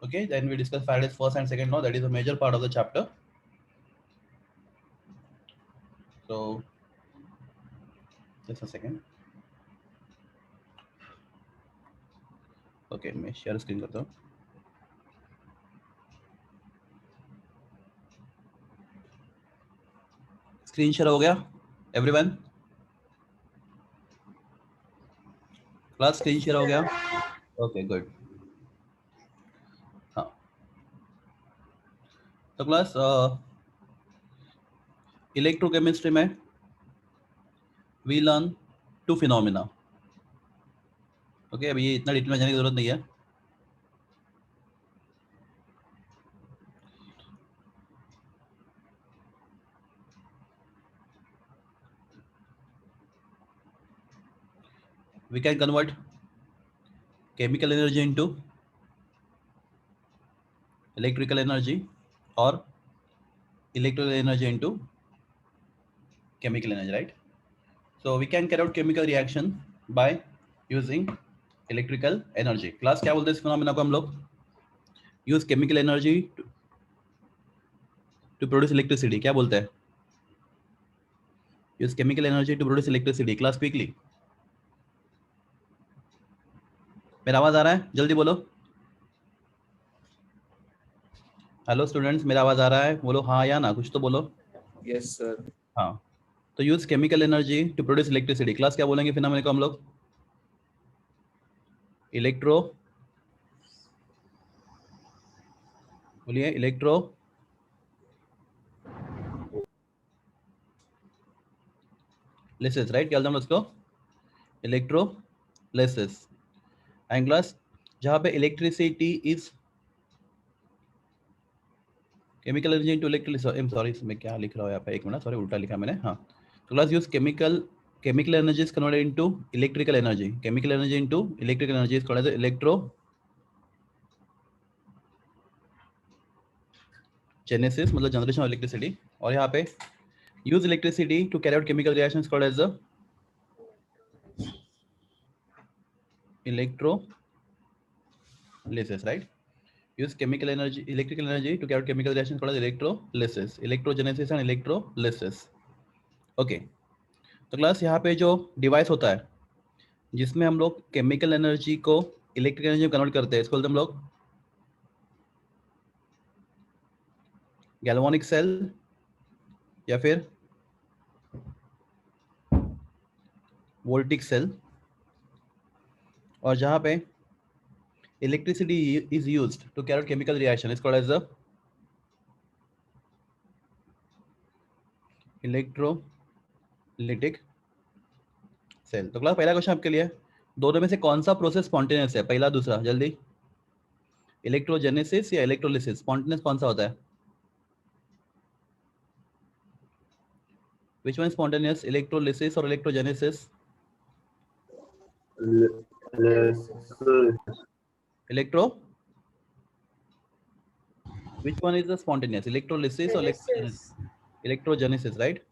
Okay, then we discuss Faraday's first and second law. That is a major part of the chapter. So just a second. Okay, मैं share screen करता हूँ. Screen share हो गया? Everyone? Class screen share हो गया? Okay, good. हाँ. तो class electrochemistry में we learn two phenomena. Okay, अभी ये इतना डिटेल में जाने की जरूरत नहीं है. We can convert chemical energy into electrical energy or electrical energy into chemical energy, right? So we can carry out chemical reaction by using electrical energy. Class क्या बोलते हैं इस phenomena को हम लोग? Use chemical energy to produce electricity. क्या बोलते हैं? Use chemical energy to produce electricity. Class quickly. मेरा आवाज आ रहा है? जल्दी बोलो. हेलो स्टूडेंट्स, मेरा आवाज आ रहा है? बोलो हाँ या ना, कुछ तो बोलो. Yes sir. हाँ, तो use chemical energy to produce electricity. Class क्या बोलेंगे फिनोमेना को हम लोग? इलेक्ट्रो, बोलिए इलेक्ट्रो लेसेस, राइट? क्या बोलते हैं उसको? Electro laces. एंड क्लास जहाँ पे electricity is chemical energy into electricity. I am sorry, इसमें क्या लिख रहा हूँ यहाँ पे? एक मिनट, सॉरी, उल्टा लिखा मैंने. हाँ, तो class use chemical energy is converted into electrical energy. Chemical energy into electrical energy is called as electrogenesis, मतलब जनरेशन ऑफ इलेक्ट्रिसिटी. और यहाँ पे use electricity to carry out chemical reactions called as the electrolysis, right? Use chemical energy, electrical energy to carry out chemical reactions called as electrolysis, electrogenesis and electrolysis. Okay, तो class यहाँ पे जो device होता है जिसमें हम लोग chemical energy को इलेक्ट्रिकल एनर्जी में कन्वर्ट करते हैं, इसको बोलते हैं हम लोग गैल्वानिक सेल या फिर वोल्टिक सेल. और जहाँ पे electricity is used to carry out chemical reaction is called as the electrolytic cell. तो क्लास पहला क्वेश्चन आपके लिए, दोनों में से कौन सा प्रोसेस स्पॉन्टेनियस है? पहला दूसरा, जल्दी. इलेक्ट्रोजेनेसिस या इलेक्ट्रोलिसिस? स्पॉन्टेनियस कौन सा होता है? Which one is spontaneous, electrolysis or electrogenesis? Electro. Which one is the spontaneous, electrolysis or electrogenesis, right?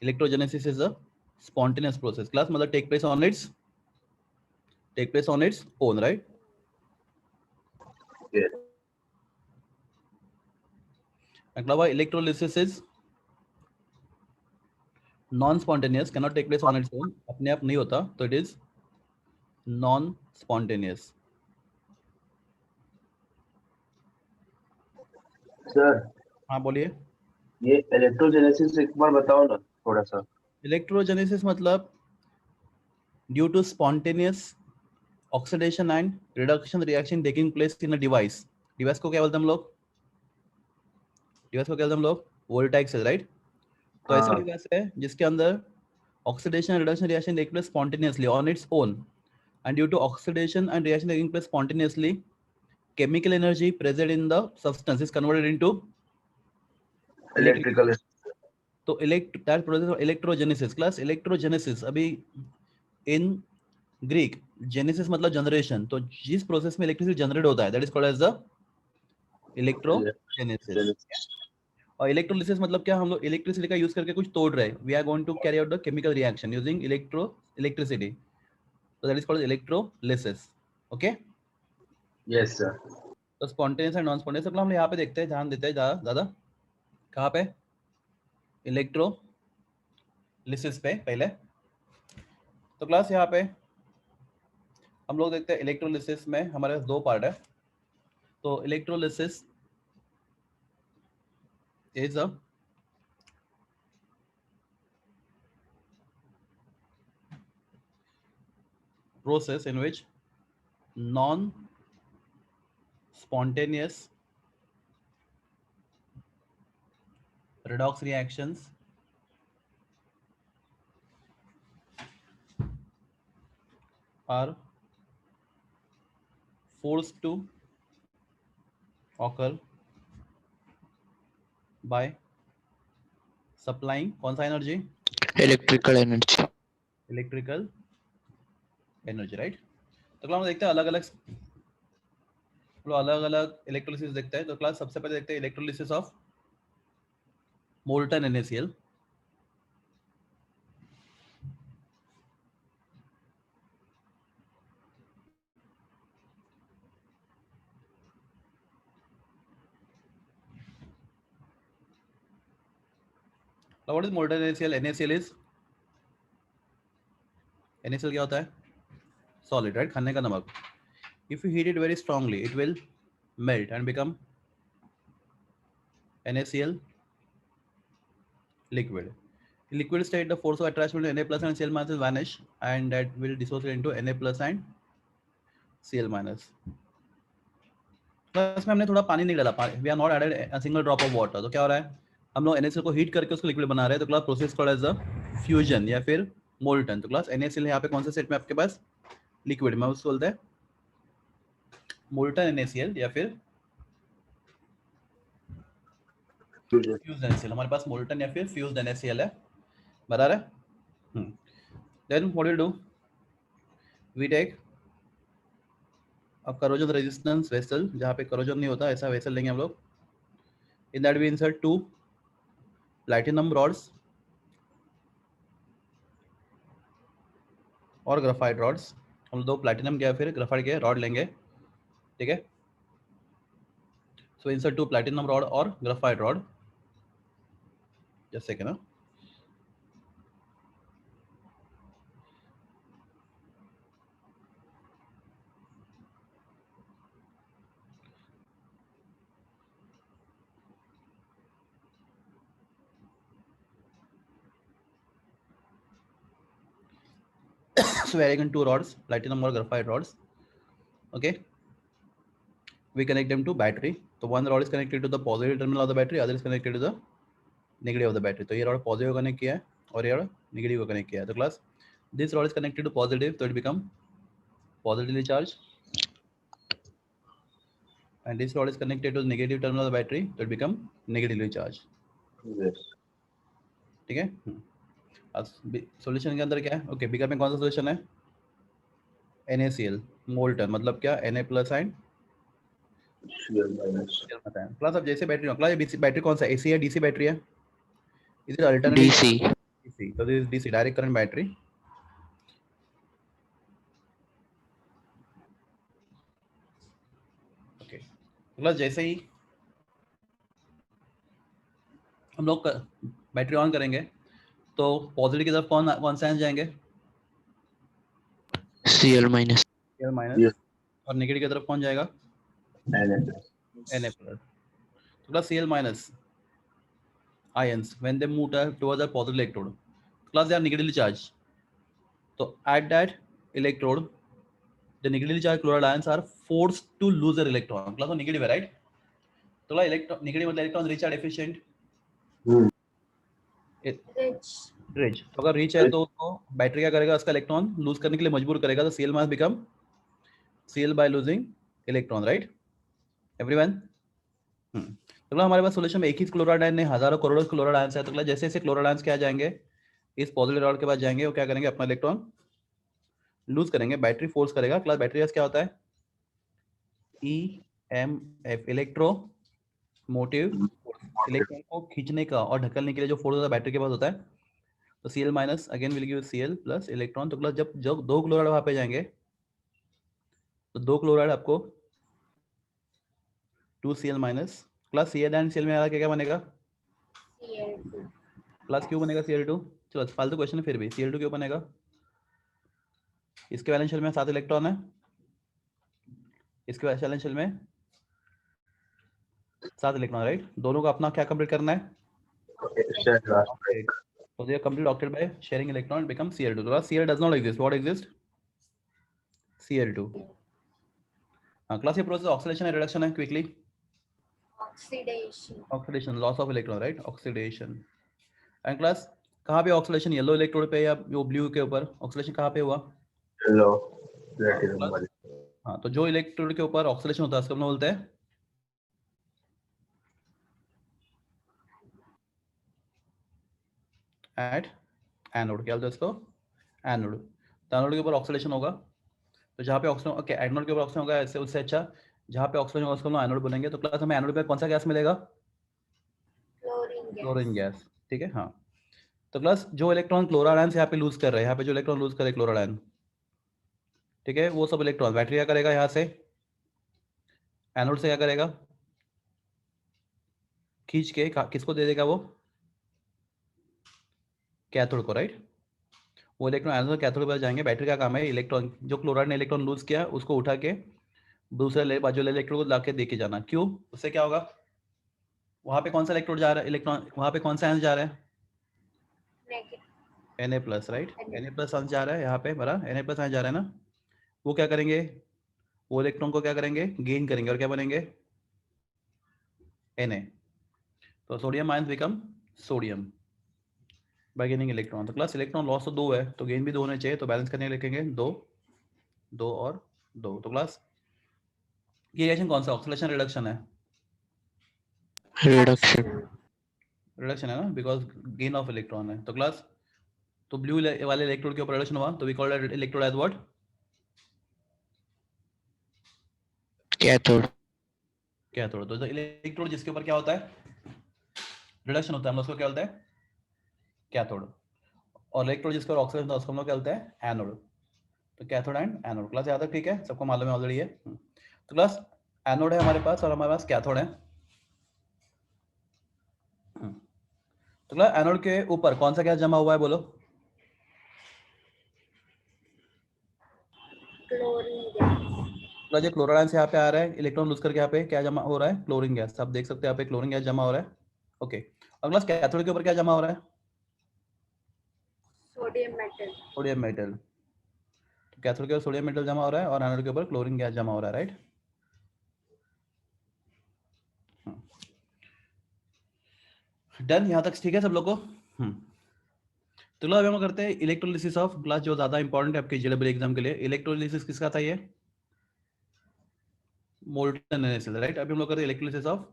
Electrogenesis is a spontaneous process. Class मतलब take place on its own, right? Yes. अगला electrolysis is non-spontaneous, cannot take place on its own. अपने आप नहीं होता, तो it is non-spontaneous. Sir हाँ बोलिए. ये इलेक्ट्रोजेनेसिस एक बार बताओ ना थोड़ा सा. इलेक्ट्रोजेनेसिस मतलब due to spontaneous oxidation and reduction reaction taking place in a device. Device को क्या बोलते हैं हम लोग? डिवाइस को क्या बोलते हैं हम लोग? Voltaic cell, right? तो ऐसा डिवाइस है जिसके अंदर oxidation reduction reaction take place spontaneously on its own, and due to oxidation and reaction taking place spontaneously chemical energy present in the substance is converted into electrical. तो that process of electrogenesis. Class electrogenesis अभी in Greek genesis मतलब generation, तो जिस process में electricity generate होता है that is called as the electrogenesis. और electrolysis मतलब क्या? हम लोग इलेक्ट्रिसिटी का यूज करके कुछ तोड़ रहे हैं. We are going to carry out the chemical reaction using electricity, so that is called electrolysis. Okay. Yes sir. तो स्पॉन्टेनियस एंड नॉन स्पॉन्टेनियस हम यहाँ पे देखते हैं, ध्यान देते हैं ज़्यादा कहाँ पे, इलेक्ट्रोलिसिस पे पहले। तो क्लास यहाँ पे हम लोग देखते हैं इलेक्ट्रोलिसिस में हमारे पास दो पार्ट है। तो electrolysis is a process in which non-spontaneous redox reactions are forced to occur by supplying कौन सा energy, electrical energy, electrical energy, right. तो क्लास देखते हैं अलग अलग इलेक्ट्रोलिसिस देखते हैं। तो क्लास सबसे पहले देखते हैं electrolysis of molten NaCl। What is molten NaCl? NaCl क्या होता है? सॉलिड, राइट, खाने का नमक। If you heat it very strongly, it will melt and become NaCl liquid. In liquid state, the force of attraction between Na plus and Cl minus will vanish, and that will dissociate into Na plus and Cl minus. Plus में हमने थोड़ा पानी नहीं डाला, we are not added a single drop of water. तो क्या हो रहा है, हम लोग NaCl को हीट करके उसको लिक्विड बना रहे हैं। तो class process called as a fusion या फिर मोल्टन। तो क्लास NaCl यहाँ पे कौन से सेट में आपके पास, लिक्विड में, उसको बोलते हैं मोल्टन NaCl या फिर फ्यूज्ड NaCl। हमारे पास मोल्टन या फिर फ्यूज्ड NaCl है, बराबर है। Then what will do, we take a corrosion resistance vessel, जहाँ पे करोजन नहीं होता ऐसा वेसल लेंगे हम लोग। In that we insert 2 platinum rods और ग्राफाइट रॉड्स। हम 2 प्लैटिनम के फिर ग्राफाइट के रॉड लेंगे, ठीक है। सो इंसर्ट 2 प्लैटिनम रॉड और ग्राफाइट रॉड, जस्ट सेकंड ना। So we are taking 2 rods, platinum or graphite rods, okay. We connect them to battery. So one rod is connected to the positive terminal of the battery, other is connected to the negative of the battery. तो ये rod positive को connect किया है और ये rod negative को connect किया है। तो class this rod is connected to positive, so it become positively charged, and this rod is connected to the negative terminal of the battery, so it become negatively charged. Yes. ठीक है। अब solution के अंदर क्या है, okay, बिगर में कौन सा सॉल्यूशन है, NaCl मोल्टन, मतलब क्या, Na plus and Cl minus. Plus. अब जैसे बैटरी, क्लास बैटरी कौन सा, AC है DC बैटरी है, is it alternative DC, DC? तो this DC direct current battery. Okay, plus जैसे ही हम लोग बैटरी ऑन करेंगे तो पॉजिटिव की तरफ कौन सा आयन जाएंगे, Cl minus, Cl minus, Yes. और नेगेटिव की तरफ कौन जाएगा, Na Na प्लस। तो plus Cl minus ions when they move towards the positive electrode, plus they are negatively charged. So at that electrode, the negatively charged chloride ions are forced to lose their electron. Plus negative है, right? तो electron negative मतलब electron rich or deficient? Rich. तो अगर rich है तो battery क्या करेगा, उसका इलेक्ट्रॉन लूज करने के लिए मजबूर करेगा। तो Cl mass become Cl by losing electron, right? Everyone? तो हमारे पास सॉल्यूशन में एक ही क्लोराइड आयन नहीं, हजारों करोड़ों क्लोराइड आयंस है। तो जैसे जैसे क्लोराइड आयंस क्या जाएंगे, इस पॉजिटिव रॉड के पास जाएंगे, वो क्या करेंगे, अपना इलेक्ट्रॉन लूज करेंगे, बैटरी फोर्स करेगा। क्लास बैटरी क्या होता है, EMF, इलेक्ट्रो मोटिव, इलेक्ट्रॉन को खींचने का और ढकलने के लिए जो फोर्स होता है बैटरी के पास होता है। तो Cl minus again will give Cl plus electron. तो प्लस जब जब 2 क्लोराइड वहां पे जाएंगे तो 2 क्लोराइड आपको 2Cl minus plus Cl and Cl में आ क्या बनेगा Cl2. प्लस क्यों बनेगा Cl2? चलो फालतू क्वेश्चन है फिर भी Cl2 क्यों बनेगा? इसके वैलेंस शेल में 7 इलेक्ट्रॉन है, इसके वैलेंस शेल में 7 इलेक्ट्रॉन, राइट? दोनों को अपना क्या कंप्लीट करना है? Share last. Octet. So they are complete octet by sharing electron, it becomes Cl2. So Cl does not exist. What exists? Cl2. Class, ये process oxidation and reduction है quickly. Oxidation. Oxidation, loss of electron, right? Oxidation. And class, कहाँ पे oxidation? Yellow electrode पे या वो blue के ऊपर? Oxidation कहाँ पे हुआ? Hello. Platinum वाले. हाँ, तो जो इलेक्ट्रोड के ऊपर ऑक्सीडेशन होता है उसको हम लोग बोलते हैं एट एनोड. क्या बोलते हैं इसको? एनोड. तो एनोड के ऊपर ऑक्सीडेशन होगा, तो जहाँ पे ऑक्सीजन, ओके, एनोड के ऊपर ऑक्सीजन होगा, ऐसे उससे अच्छा जहाँ पे ऑक्सीजन होगा उसको हम लोग एनोड बोलेंगे. तो क्लास हमें एनोड पे कौन सा गैस मिलेगा? Chlorine gas. Chlorine gas. ठीक है, हाँ. तो क्लास जो इलेक्ट्रॉन क्लोराडायन से यहाँ पे लूज कर रहे हैं, यहाँ पे जो इलेक्ट्रॉन लूज करे क्लोराडायन, ठीक है, वो सब इलेक्ट्रॉन बैटरी क्या करेगा? यहाँ से एनोड से क्या करेगा? खींच के किसको दे देगा? वो कैथोड को, राइट? वो इलेक्ट्रॉन एनोड से कैथोड पर जाएंगे. बैटरी का काम है इलेक्ट्रॉन, जो क्लोराइड ने इलेक्ट्रॉन लूज किया उसको उठा के दूसरे बाजू वाले इलेक्ट्रोड को लाके देके जाना. क्यों? उससे क्या होगा? वहाँ पे कौन सा इलेक्ट्रोड जा रहा है? इलेक्ट्रॉन वहाँ पे कौन सा आयन जा रहा है? Negative. Na plus, right? Na. Na plus ion जा रहा है यहाँ पे, बरा Na प्लस आयन जा रहा है ना. वो क्या करेंगे? वो इलेक्ट्रॉन को क्या करेंगे? गेन करेंगे और क्या बनेंगे? Na. तो sodium ion become sodium bye gaining electron. तो क्लास इलेक्ट्रॉन लॉस तो 2 है, तो गेन भी 2 होने चाहिए, तो बैलेंस करने लिखेंगे 2, 2 और 2. तो क्लास ये रिएक्शन कौन सा? ऑक्सीडेशन रिडक्शन है? रिडक्शन. रिडक्शन है ना, बिकॉज गेन ऑफ इलेक्ट्रॉन है. तो क्लास तो ब्लू वाले इलेक्ट्रोड के ऊपर रिडक्शन हुआ, तो we call that electrode as what? Cathode. Cathode. तो इलेक्ट्रोड जिसके ऊपर क्या होता है? रिडक्शन होता है, हम लोग उसको क्या बोलते हैं? कैथोड. और इलेक्ट्रोड जिसके ऊपर ऑक्सीडेशन होता है उसको हम लोग क्या बोलते हैं? एनोड. तो कैथोड एंड एनोड. क्लास याद है? ठीक है, सबको मालूम है ऑलरेडी है. तो क्लास एनोड है हमारे पास और हमारे पास कैथोड है. तो क्लास एनोड के ऊपर कौन सा गैस जमा हुआ है? बोलो. Chlorine gas. क्लास ये क्लोराइड से यहाँ पे आ रहा है, इलेक्ट्रॉन लूज करके यहाँ पे क्या जमा हो रहा है? Chlorine gas. आप देख सकते हैं यहाँ पे क्लोरीन गैस जमा हो रहा है. ओके. और क्लास कैथोड के ऊपर क्या जमा हो रहा है? Sodium metal. Sodium metal. तो कैथोड के ऊपर सोडियम मेटल जमा हो रहा है और एनोड के ऊपर क्लोरीन गैस जमा हो रहा है, राइट? डन यहाँ तक ठीक है सब लोग को? तो लो अभी हम करते हैं इलेक्ट्रोलिसिस ऑफ ग्लास, जो ज्यादा इंपॉर्टेंट है आपके जेडब्ल्यू एग्जाम के लिए. इलेक्ट्रोलिसिस किसका था? ये मोल्टन NaCl, राइट? अभी हम लोग करते हैं इलेक्ट्रोलिसिस ऑफ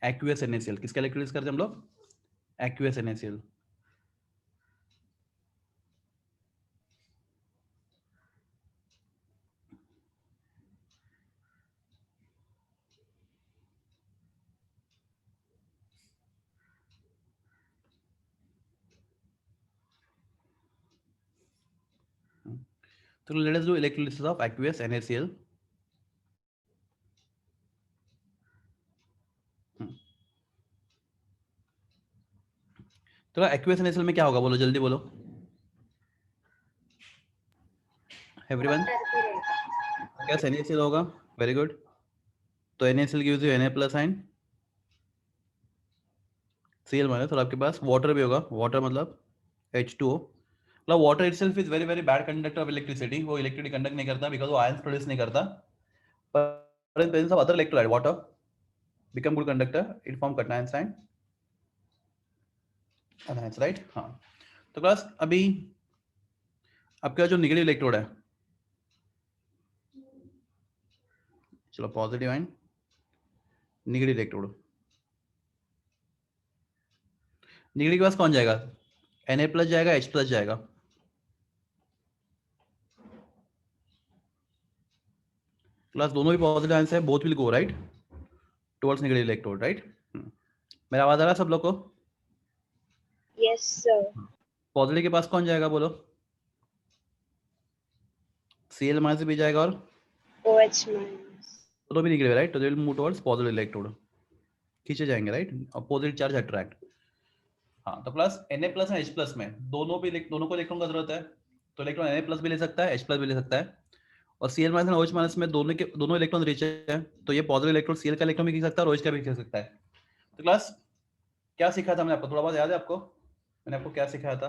एक्वियस NaCl. किसका इलेक्ट्रोलिसिस करते हैं हम लोग? Aqueous NaCl. So let us do electrolysis of aqueous NaCl. तो aqueous NaCl में क्या होगा? बोलो जल्दी बोलो एवरीवन. Water भी रहेगा. क्या NaCl होगा? Very good. तो NaCl gives you Na plus ion, Cl minus, और आपके पास वाटर भी होगा. वाटर मतलब H2O. मतलब water itself is very very bad conductor of electricity. वो इलेक्ट्रिसिटी कंडक्ट नहीं करता बिकॉज वो आयंस प्रोड्यूस नहीं करता. पर in presence of other electrolyte water become good conductor. It form cations and anions, right? हाँ. तो क्लास अभी आपका जो नेगेटिव इलेक्ट्रोड है, चलो positive and negative electrode. Negative के पास कौन जाएगा? Na प्लस जाएगा, H प्लस जाएगा. क्लास दोनों भी पॉजिटिव आंसर है, both will go right towards negative electrode, right? मेरा आवाज आ रहा है सब लोग को? Yes, sir. पॉजिटिव के पास कौन जाएगा? बोलो. Cl माइनस भी जाएगा और OH minus. दोनों भी निकले राइट, तो they will move towards positive electrode, खींचे जाएंगे राइट, अपोजिट चार्ज अट्रैक्ट। हाँ, तो प्लस Na+ और H+ में दोनों को इलेक्ट्रॉन का जरूरत है, तो इलेक्ट्रॉन Na+ भी ले सकता है, H+ भी ले सकता है, और Cl- और OH- में दोनों इलेक्ट्रॉन रिच है, तो ये पॉजिटिव इलेक्ट्रॉन Cl का इलेक्ट्रॉन भी खींच सकता है और OH का भी खींच सकता है। तो क्लास क्या सिखाया था मैंने आपको, थोड़ा बहुत याद है आपको, मैंने आपको क्या सिखाया था,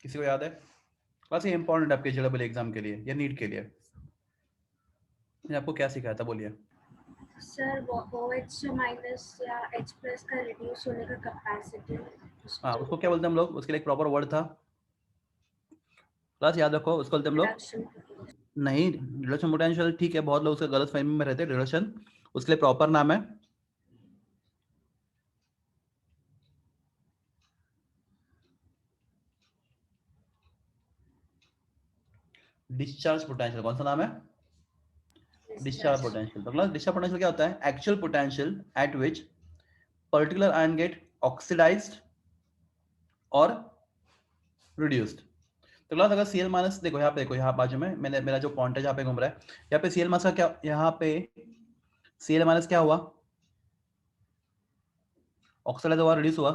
किसी को याद है? क्लास ये इंपॉर्टेंट है आपके जेडबल एग्जाम के लिए या नीट के लिए, मैंने आपको क्या सिखाया था बोलिए? सर OH माइनस या H+ का रिड्यूस होने का कैपेसिटी। हाँ, उसको क्या बोलते हैं हम लोग, उसके लिए एक प्रॉपर वर्ड था क्लास, याद रखो, उसको बोलते हैं हम लोग, रिडक्शन। नहीं रिडक्शन पोटेंशियल ठीक है, बहुत लोग उसके गलत फहमी में रहते हैं, रिडक्शन उसके लिए प्रॉपर नाम है डिस्चार्ज पोटेंशियल। कौन सा नाम है? Discharge potential. तो क्लास डिस्चार्ज पोटेंशियल क्या होता है? Actual potential at which particular ion get oxidized और रिड्यूस्ड। तो क्लास अगर Cl माइनस, देखो यहाँ पे, देखो यहाँ बाजू में मैंने मेरा जो पॉइंट है जहाँ पे घूम रहा है, यहाँ पे Cl माइनस का क्या, यहाँ पे Cl माइनस क्या हुआ? ऑक्सीडाइज हुआ, रिड्यूस हुआ,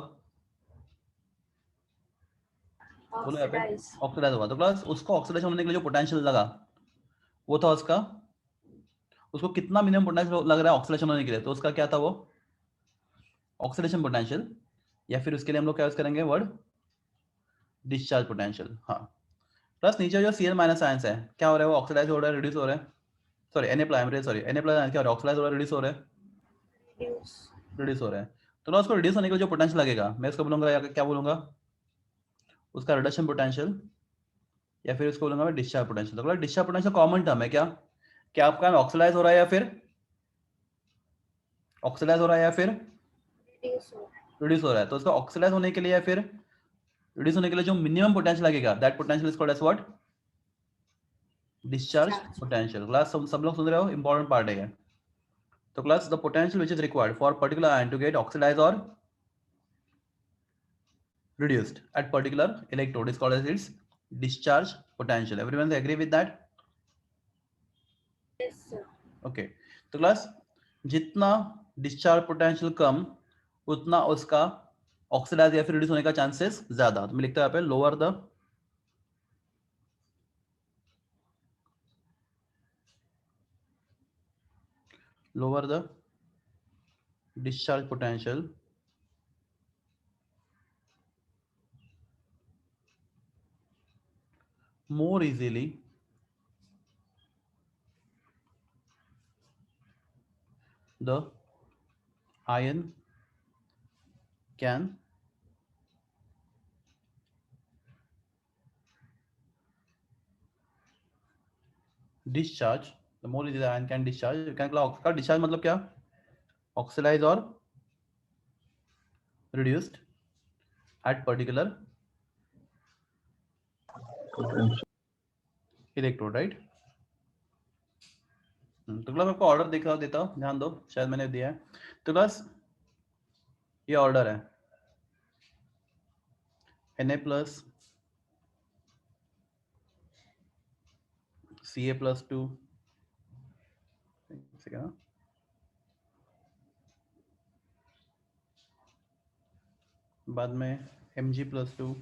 बोलो यहाँ पे ऑक्सीडाइज हुआ। तो क्लास उसको ऑक्सीडाइज होने के लिए जो पोटेंशियल लगा वो था उसका, उसको कितना मिनिमम पोटेंशियल लग रहा है ऑक्सीडेशन होने के लिए, तो उसका क्या था वो ऑक्सीडेशन पोटेंशियल, या फिर उसके लिए हम लोग क्या यूज करेंगे वर्ड डिस्चार्ज पोटेंशियल। हाँ, प्लस नीचे जो Cl माइनस आयंस है क्या हो रहा है, वो ऑक्सीडाइज हो रहा है, रिड्यूस हो रहा है, sorry Na+ ion, sorry Na+ ion क्या हो रहा है, ऑक्सीडाइज हो रहा है, रिड्यूस हो रहा है, रिड्यूस हो रहा है। तो ना उसको रिड्यूस होने के लिए जो पोटेंशियल लगेगा मैं उसको बोलूंगा, या क्या बोलूंगा, उसका रिडक्शन पोटेंशियल, या फिर उसको बोलूंगा मैं डिस्चार्ज पोटेंशियल। तो डिस्चार्ज पोटेंशियल कॉमन टर्म है क्या, क्या आपका ऑक्सीडाइज हो रहा है या फिर ऑक्सीडाइज हो रहा है या फिर रिड्यूस हो रहा है, तो उसका ऑक्सीडाइज होने के लिए या फिर रिड्यूस होने के लिए जो मिनिमम पोटेंशियल लगेगा that potential is called as what, discharge potential. Class सब लोग सुन रहे हो, इंपॉर्टेंट पार्ट है ये। तो class the potential which is required for particular ion to get oxidize और reduced at particular electrode is called as its discharge potential. Everyone agree with that? Yes, sir. Okay, तो class जितना discharge potential कम उतना उसका oxidise या फिर reduce होने का chances ज्यादा। तो मैं लिखता हूं यहाँ पे lower the discharge potential more easily the ion can discharge, the more easily the ion can discharge, का discharge मतलब क्या, ऑक्सीडाइज और reduced at particular electrode, right? तो क्लास आपको ऑर्डर देता हूँ, ध्यान दो, शायद मैंने दिया है। तो क्लास ये ऑर्डर है Na+, Ca+2, बाद में Mg+2,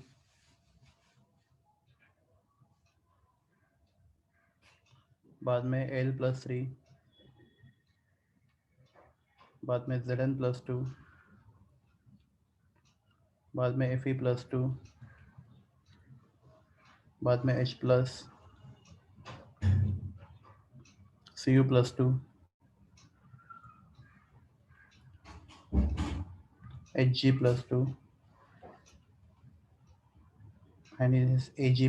बाद में Al+3, बाद में Zn+2, बाद में Fe+2, बाद में H+, Cu+2, Hg+2, and it is Ag+,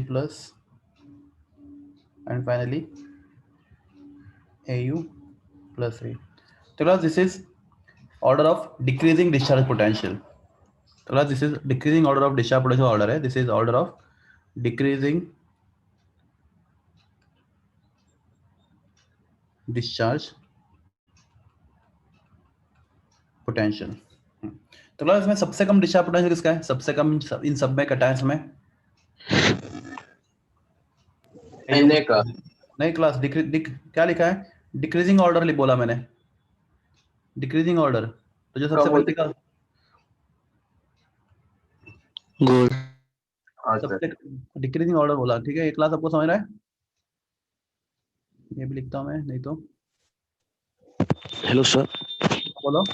and finally Au+3. So class, this is order of decreasing discharge potential. So class, this is decreasing order of discharge potential order है, this is order of decreasing discharge potential. तो class इसमें सबसे कम discharge potential किसका है, सबसे कम इन सब में cations में Na का नहीं क्लास क्या लिखा है, डिक्रीजिंग ऑर्डर बोला मैंने, डिक्रीजिंग ऑर्डर, तो जो सबसे कम पहले का गोल्ड। हाँ सर। सबसे डिक्रीजिंग ऑर्डर बोला, ठीक है, ये क्लास आपको समझ रहा है? ये भी लिखता हूँ मैं, नहीं तो हेलो सर। बोलो।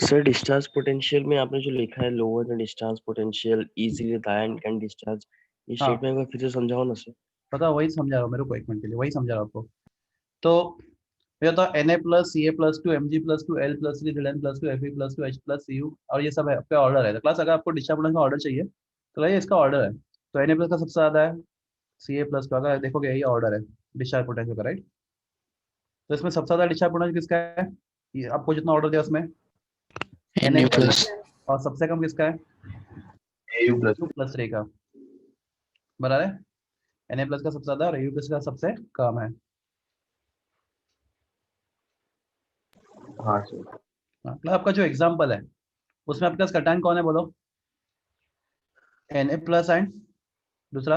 सर डिस्चार्ज पोटेंशियल में आपने जो लिखा है lower the discharge potential easily the ion can discharge, ये हाँ स्टेटमेंट को फिर से समझाओ ना सर। पता, वही समझा रहा हूँ, मेरे को एक मिनट के लिए वही समझा रहा हूँ आपको। तो ये होता है Na+Ca+2 Mg+2 L+3 Zn+2 Fe+2 H+Cu, और ये सब है आपका ऑर्डर है। तो क्लास अगर आपको डिस्चार्ज का ऑर्डर चाहिए तो ये इसका ऑर्डर है। तो Na+ का सबसे ज्यादा है, Ca+ का अगर देखोगे यही ऑर्डर है डिस्चार्ज पोटेंशियल का, राइट? तो इसमें सबसे ज्यादा डिस्चार्ज पोटेंशियल किसका है? ये आपको जितना ऑर्डर दिया उसमें Na+, Na+। और सबसे कम किसका है? Au+। U+3 का, बराबर है? Na+ का सबसे ज्यादा और U+ का सबसे कम है। हाँ सर। मतलब आपका जो एग्जाम्पल है उसमें आपके पास कटायन कौन है बोलो? Na+ एंड दूसरा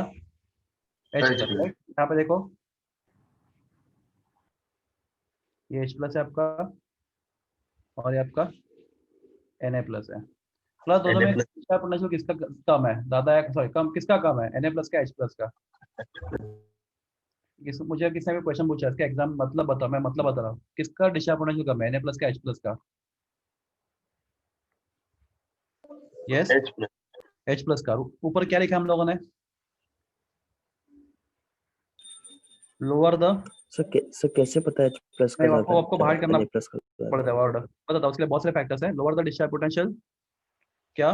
H+, H+। राइट? यहाँ पे देखो ये H+ है आपका और ये आपका Na+ है। प्लस दोनों में Na+। डिस्चार्ज पोटेंशियल किसका कम है, ज्यादा है, सॉरी कम, किसका कम है? Na+ का H+ का? मुझे किसने भी क्वेश्चन पूछा इसका एग्जाम मतलब बताओ, मैं मतलब बता रहा हूँ, किसका डिस्चार्ज पोटेंशियल कम है, Na+ का H+ का? Yes, H+। H+ का। ऊपर क्या लिखा हम लोगों ने? लोअर द, सर कैसे पता है प्लस का नहीं ज्यादा आपको बाहर करना Na+ का पड़ता है ऑर्डर, बताता हूँ, उसके लिए बहुत सारे फैक्टर्स हैं। लोअर द डिस्चार्ज पोटेंशियल, क्या?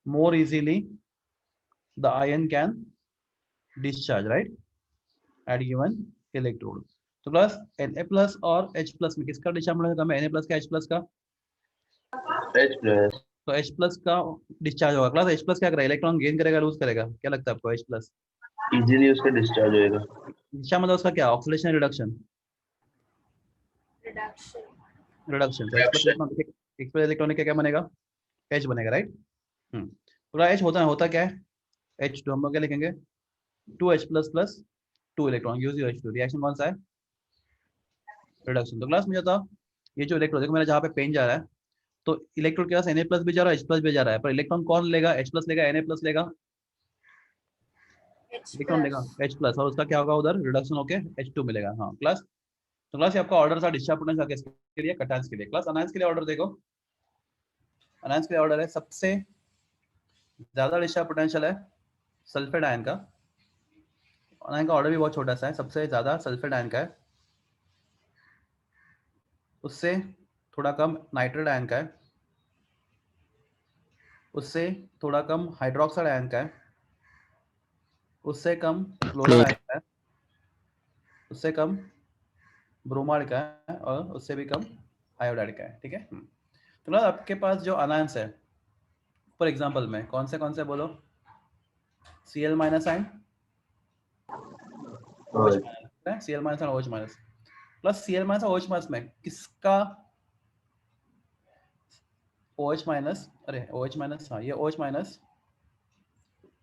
More easily the ion can discharge, right, at given electrode. तो प्लस Na+ और H+ में किसका डिस्चार्ज पोटेंशियल कम है? Na+ का H+ का? H+। तो H+ का डिस्चार्ज होगा। क्लास H+ क्या करेगा, इलेक्ट्रॉन गेन करेगा लूज करेगा, क्या लगता है आपको? H+, इजीली उसका डिस्चार्ज होएगा। दिशा मतलब उसका क्या, ऑक्सीडेशन रिडक्शन? रिडक्शन। रिडक्शन। तो H+ Reaction। इलेक्ट्रॉनिक क्या बनेगा? H बनेगा, राइट? पूरा H होता क्या है? H2, हम लोग क्या लिखेंगे? 2H++ 2 electron use H2, reaction कौन सा है? रिडक्शन। तो क्लास मुझे था ये जो इलेक्ट्रॉन देखो मेरा जहाँ पे पेन जा रहा है, तो इलेक्ट्रॉन के पास Na+ भी जा रहा है, H+ भी जा रहा है, पर इलेक्ट्रॉन कौन लेगा? H+ लेगा, Na+ लेगा? H इलेक्ट्रॉन लेगा plus। H+, और उसका क्या होगा उधर, रिडक्शन होके H2 मिलेगा। हाँ क्लास, तो क्लास ये आपका ऑर्डर था डिस्चार्ज पोटेंशियल किसके लिए? कटायंस के लिए। क्लास अनायंस के लिए ऑर्डर देखो, अनायंस के लिए ऑर्डर है सबसे ज्यादा डिस्चार्ज पोटेंशियल है सल्फेट आयन का, आयन का ऑर्डर भी बहुत छोटा सा है, सबसे ज्यादा सल्फेट आयन का है, उससे थोड़ा कम नाइट्रेट आयन का है, उससे थोड़ा कम हाइड्रोक्साइड आयन का है, उससे कम क्लोराइड आयन का है, उससे कम ब्रोमाइड का है, और उससे भी कम आयोडाइड का है, ठीक है। तो ना आपके पास जो अनायंस है फॉर एग्जांपल में कौन से बोलो? Cl- ion, OH minus, Cl- और OH माइनस, प्लस Cl- और OH में किसका OH माइनस, अरे OH माइनस, हाँ ये OH minus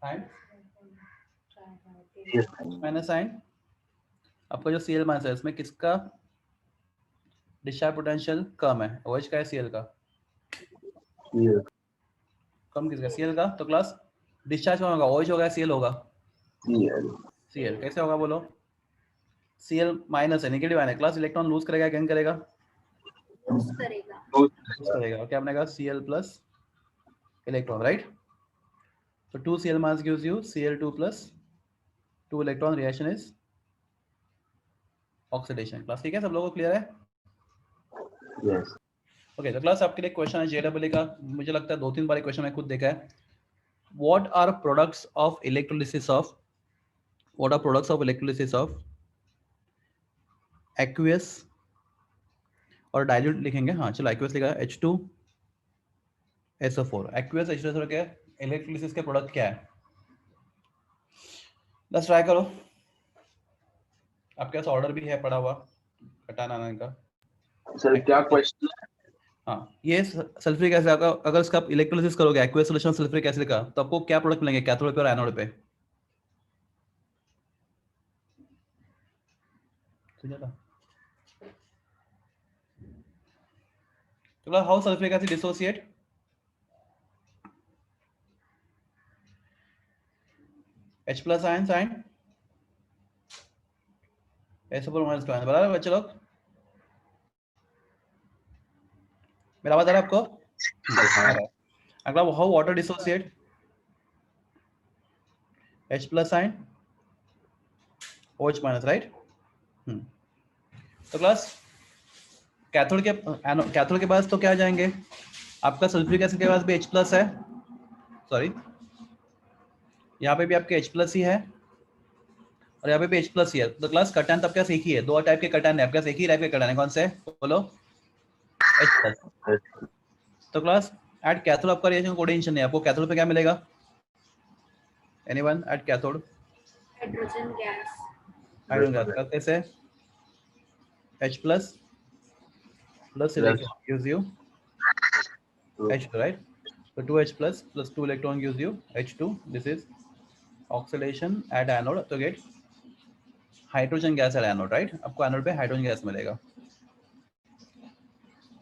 ion, minus ion, आपका जो Cl- है इसमें किसका डिस्चार्ज पोटेंशियल कम है? OH का है Cl का? कम किसका? Cl का। तो क्लास डिस्चार्ज कौन होगा, OH होगा Cl होगा? Cl। कैसे होगा बोलो? Cl माइनस है, नेगेटिव आयन है, क्लास इलेक्ट्रॉन लूज करेगा, गेन करेगा? लूज करेगा। लूज करेगा, और क्या बनेगा? Cl+ electron, right? तो 2 Cl mass gives you Cl2+ 2 electron, reaction is oxidation. Class ठीक है, सब लोगों को क्लियर है? यस। ओके, तो क्लास आपके लिए क्वेश्चन है JEE का, मुझे लगता है 2-3 बार क्वेश्चन मैं खुद देखा है। What are products of electrolysis of, what are products of electrolysis of aqueous और डाइल्यूट लिखेंगे, हाँ चलो एक्वियस लिखा है H2SO4, एक्वियस H2SO4 क्या है, इलेक्ट्रोलिसिस के प्रोडक्ट क्या है? बस ट्राई करो, आपके पास ऑर्डर भी है पड़ा हुआ हटाना आने का। सर क्या क्वेश्चन है? हाँ, ये सल्फ्यूरिक एसिड का अगर इसका आप इलेक्ट्रोलिसिस करोगे एक्वियस सॉल्यूशन सल्फ्यूरिक एसिड का, तो आपको क्या प्रोडक्ट मिलेंगे कैथोड पे और एनोड पे? समझा था? तो class how sulphuric acid dissociate? H plus ions and SO4 minus 2 ions, बराबर बच्चे लोग? मेरा आवाज आ रहा है आपको? आ रहा है। अगला how water dissociate? H plus ion OH minus, right? तो क्लास कैथोड के पास तो क्या जाएंगे? आपका सल्फ्यूरिक एसिड के पास भी H प्लस है, सॉरी यहाँ पे भी आपके H प्लस ही है और यहाँ पे भी H प्लस ही है। तो क्लास कटैन तो आपके पास एक ही है, दो टाइप के कटैन है आपके पास, एक ही टाइप के कटैन है, कौन से बोलो? H plus. तो क्लास एट कैथोड आपका रिएक्शन कोऑर्डिनेशन है, आपको कैथोड पे क्या मिलेगा? Anyone at cathode? Hydrogen gas. Hydrogen gas का कैसे? H plus plus electron gives you H2, right? So 2H plus 2 electron gives you H2. This is oxidation at anode to get hydrogen gas at anode, right? आपको anode पे hydrogen gas मिलेगा,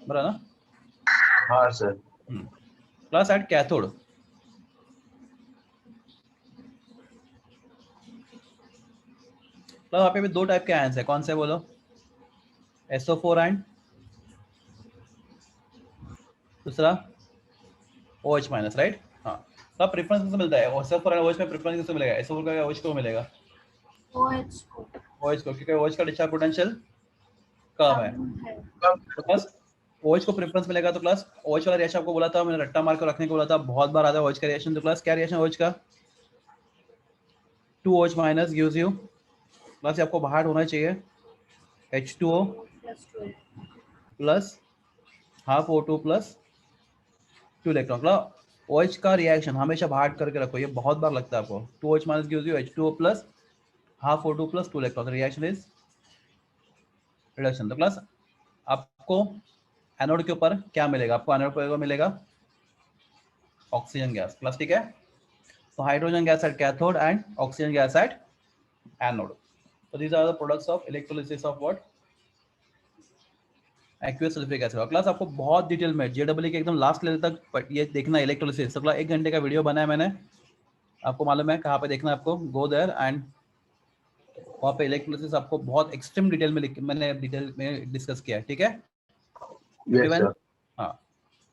बराबर ना? हाँ sir. Plus at cathode plus वहाँ पे भी दो टाइप के आयंस है, कौन से बोलो? SO4 आयन, दूसरा OH माइनस, राइट? हाँ, तो प्रेफरेंस किससे मिलता है? SO4 आयन OH में प्रेफरेंस किससे मिलेगा? SO4 का OH को मिलेगा? OH को। OH को, क्योंकि OH का डिस्चार्ज पोटेंशियल कम है। तो क्लास OH को प्रेफरेंस मिलेगा, तो क्लास OH वाला रिएक्शन आपको बोला था, मैंने रट्टा मार कर रखने को बोला था, बहुत बार आता है OH का रिएक्शन। तो क्लास क्या रिएक्शन OH का? 2OH minus gives you, class ये आपको बाहर होना चाहिए, H2O plus half O2 plus 2 electron. Class OH का रिएक्शन हमेशा बाहर करके रखो, ये बहुत बार लगता है आपको। 2OH minus gives you H2O plus half O2 plus 2 electron, reaction is reduction. तो क्लास आपको एनोड के ऊपर क्या मिलेगा? आपको एनोड पर मिलेगा ऑक्सीजन गैस, क्लास ठीक है? तो hydrogen gas at cathode and oxygen gas at anode. So these are the products of electrolysis of what? Aqueous sulfuric acid। Class आपको बहुत डिटेल में JEE के एकदम लास्ट लेवल तक ये देखना है इलेक्ट्रोलिसिस। तो क्लास 1 घंटे का वीडियो बनाया मैंने, आपको मालूम है कहाँ पे देखना है आपको, गो देयर एंड वहाँ पे इलेक्ट्रोलिसिस आपको बहुत एक्सट्रीम डिटेल में मैंने डिटेल में डिस्कस किया है, ठीक है? Yes sir. हाँ,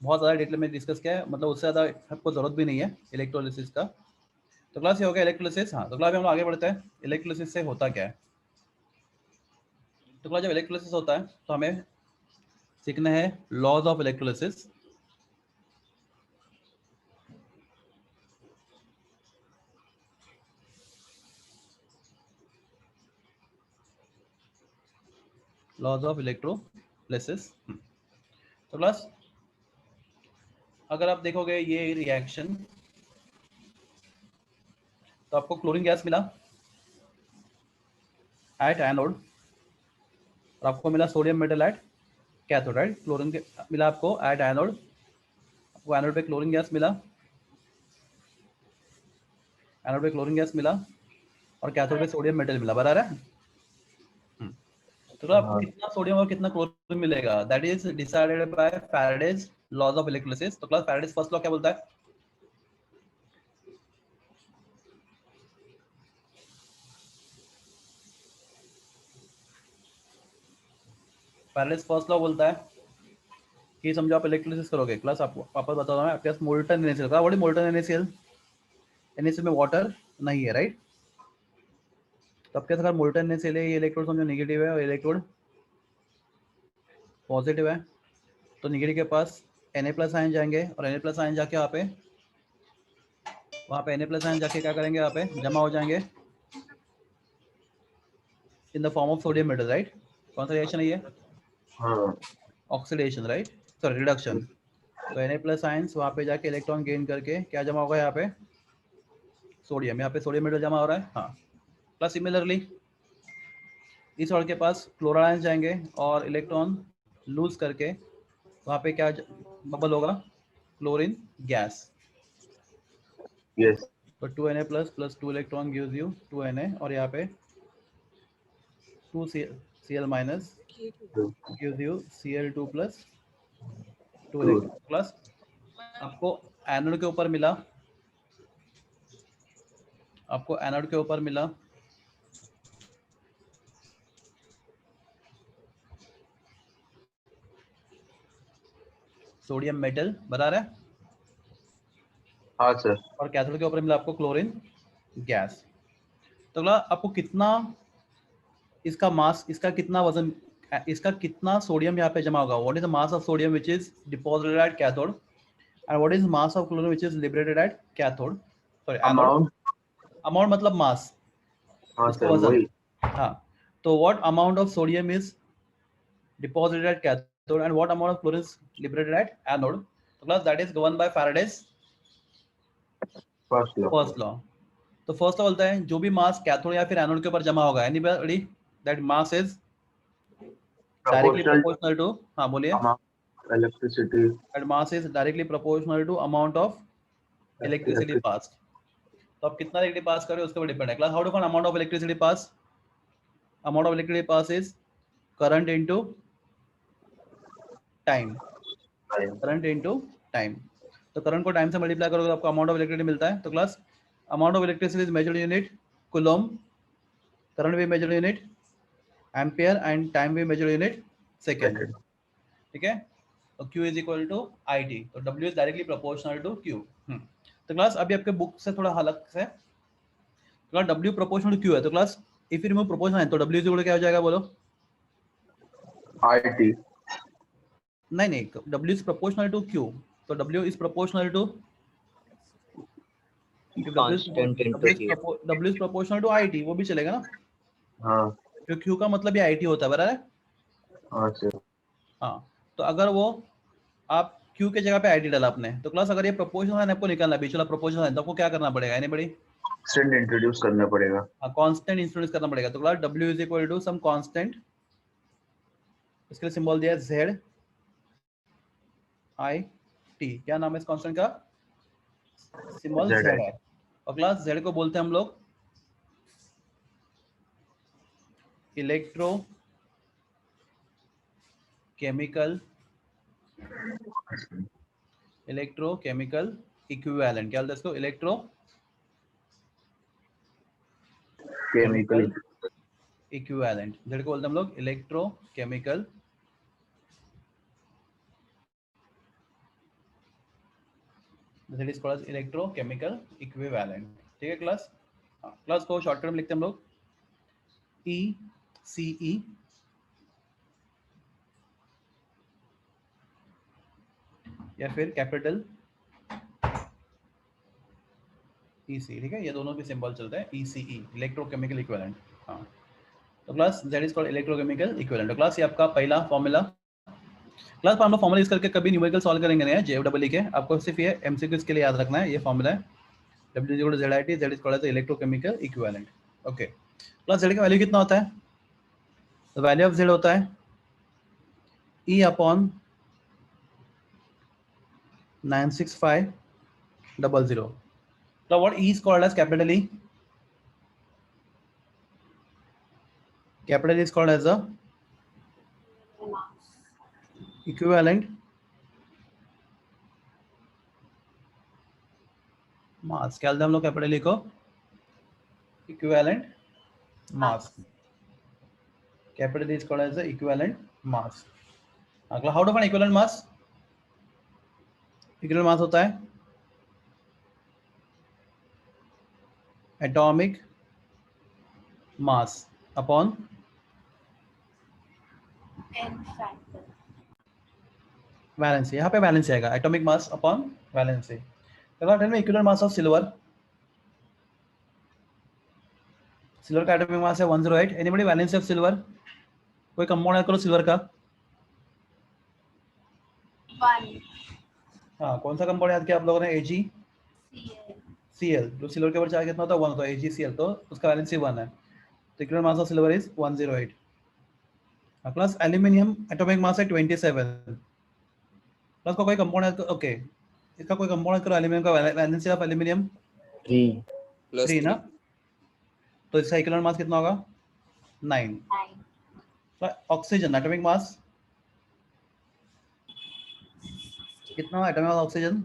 बहुत ज़्यादा डिटेल में डिस्कस किया है, मतलब उससे ज़्यादा आपको जरूरत भी नहीं है इलेक्ट्रोलिसिस का। तो क्लास ये हो गया इलेक्ट्रोलिसिस। हाँ, तो क्लास हम लोग आगे बढ़ते हैं, इलेक्ट्रोलिसिस से होता क्या है? तो क्लास जब इलेक्ट्रोलिसिस होता है तो हमें सीखना है laws of electrolysis. Laws of electrolysis. तो क्लास अगर आप देखोगे ये रिएक्शन, तो आपको क्लोरीन गैस मिला एट एनोड और आपको मिला sodium metal at cathode, right? Chlorine मिला आपको एट एनोड, आपको एनोड पे क्लोरीन गैस मिला, एनोड पे क्लोरीन गैस मिला और कैथोड पे सोडियम मेटल मिला, बराबर है? तो आपको कितना सोडियम और कितना क्लोरीन मिलेगा, that is decided by Faraday's laws of electrolysis. तो क्लास फैराडेज फर्स्ट लॉ क्या बोलता है? फैराडेज फर्स्ट लॉ बोलता है कि समझो आप इलेक्ट्रोलिसिस करोगे, क्लास आपको वापस बता रहा हूं, आपके पास मोल्टन NaCl का, what is molten NaCl? NaCl में वाटर नहीं है, राइट? तो आपके पास मोल्टन NaCl है, ये इलेक्ट्रोड समझो नेगेटिव है और इलेक्ट्रोड पॉजिटिव है, तो नेगेटिव के पास Na+ आयन जाएंगे और Na+ आयन जाके वहाँ पे Na+ आयन जाके क्या करेंगे, यहाँ पे जमा हो जाएंगे in the form of sodium metal, right? कौन सा रिएक्शन है ये? Oxidation, right? Sorry reduction. तो Na+ आयंस वहाँ पे जाके इलेक्ट्रॉन गेन करके क्या जमा होगा यहाँ पे? सोडियम, यहाँ पे सोडियम मेटल जमा हो रहा है। हाँ, प्लस सिमिलरली इस और के पास क्लोराइड जाएंगे और इलेक्ट्रॉन लूज करके वहाँ पे क्या बबल होगा? Chlorine gas. यस। तो 2Na plus 2 electron gives you 2Na और यहाँ पे 2Cl minus gives you Cl2 plus 2 electron plus आपको एनोड के ऊपर मिला, आपको एनोड के ऊपर मिला सोडियम मेटल, बता रहा है, हाँ सर। और कैथोड के ऊपर मिला आपको क्लोरीन गैस। तो अगला आपको कितना इसका मास, इसका कितना वजन, इसका कितना सोडियम यहाँ पे जमा होगा, what is the mass of sodium which is deposited at cathode and what is mass of chlorine which is liberated at cathode, sorry anode. Amount, amount मतलब मास, हाँ उसका सर वजन। वही। हाँ, तो what amount of sodium is deposited at cathode and what amount of chlorine is liberated at anode. So class, that is governed by Faraday's first law. first law. तो first law बोलता है जो भी मास cathode या फिर anode के ऊपर जमा होगा, anybody that mass is directly proportional to, हाँ बोलिए, electricity, that mass is directly proportional to amount of electricity pass. तो आप कितना इलेक्ट्रिसिटी पास कर रहे हो उसके ऊपर डिपेंड है। Class, how to find amount of electricity pass? Amount of electricity pass is current into time, current into time. तो करंट को टाइम से मल्टीप्लाई करोगे तो आपको अमाउंट ऑफ इलेक्ट्रिसिटी मिलता है। तो class, amount of electricity is measured unit coulomb, current भी measured unit ampere and time भी मेजर्ड यूनिट सेकेंड। ठीक है, तो Q is equal to IT, तो W is directly proportional to Q। तो क्लास अभी आपके बुक से थोड़ा अलग से, class W proportional to Q है, तो class if you remove proportional है तो W इज इक्वल टू क्या हो जाएगा बोलो? IT। नहीं नहीं, W is proportional to Q, तो W is proportional to W is proportional to IT, वो भी चलेगा ना, हाँ क्योंकि Q का मतलब ये IT होता है, बराबर है? हाँ सर। हाँ, तो अगर वो आप Q के जगह पे IT डाला आपने, तो क्लास अगर ये प्रोपोर्शनल है आपको निकालना है, बीच वाला प्रोपोर्शनल है, तो आपको क्या करना पड़ेगा? एनीबॉडी? कांस्टेंट इंट्रोड्यूस करना पड़ेगा। हाँ, कांस्टेंट इंट्रोड्यूस करना पड़ेगा। तो class W is equal to some constant, इसके लिए सिंबल दिया है Z I T। क्या नाम है इस कांस्टेंट का? सिंबल Z है। और क्लास Z को बोलते हैं हम लोग इलेक्ट्रो केमिकल इक्विवेलेंट। क्या बोलते हैं इसको? Electro chemical equivalent. Z को बोलते हैं हम लोग electro chemical that is called electrochemical equivalent। ठीक है क्लास? क्लास को शॉर्टकट में लिखते हैं हम लोग ECE, या फिर कैपिटल EC। ठीक है, ये दोनों भी सिंबल चलते हैं, ECE इलेक्ट्रोकेमिकल इक्विवेलेंट। हाँ, तो class Z is called electrochemical equivalent. तो क्लास ये आपका पहला फॉर्मूला। क्लास हम लोग फॉर्मूला यूज करके कभी न्यूमेरिकल सॉल्व करेंगे नहीं, JEE के, आपको सिर्फ ये MCQs के लिए याद रखना है, ये फॉर्मूला है W is equal to ZIT, Z is called as electrochemical equivalent. Okay, class Z का वैल्यू कितना होता है? तो वैल्यू ऑफ Z होता है E upon 96500। So what E is called as capital E? Capital E is called as a equivalent mass। क्या बोलते हैं हम लोग कैपिटल E को? Equivalent mass। Capital E is called as the equivalent mass। अगला, how to find equivalent mass? Equivalent mass होता है atomic mass upon valency. यहाँ पे वैलेंसी आएगा, atomic mass upon valency. Tell me equivalent mass of silver. Silver का atomic mass है 108। Anybody valency of silver? कोई compound add करो silver का। 1 हाँ, कौन सा कंपाउंड याद किया आप लोगों ने? AgCl। जो सिल्वर के ऊपर चार्ज कितना होता है? 1 होता है, AgCl, तो उसका वैलेंसी 1 है। तो equivalent mass of silver is 108। Plus aluminium atomic mass है 27। प्लस का कोई कंपाउंड, ओके, इसका कोई कंपाउंड करो एल्यूमिनियम का, वैलेंसी ऑफ एल्यूमिनियम 3 ना, तो इसका इक्विवेलेंट मास कितना होगा? 9। ऑक्सीजन एटॉमिक मास कितना एटॉमिक मास ऑक्सीजन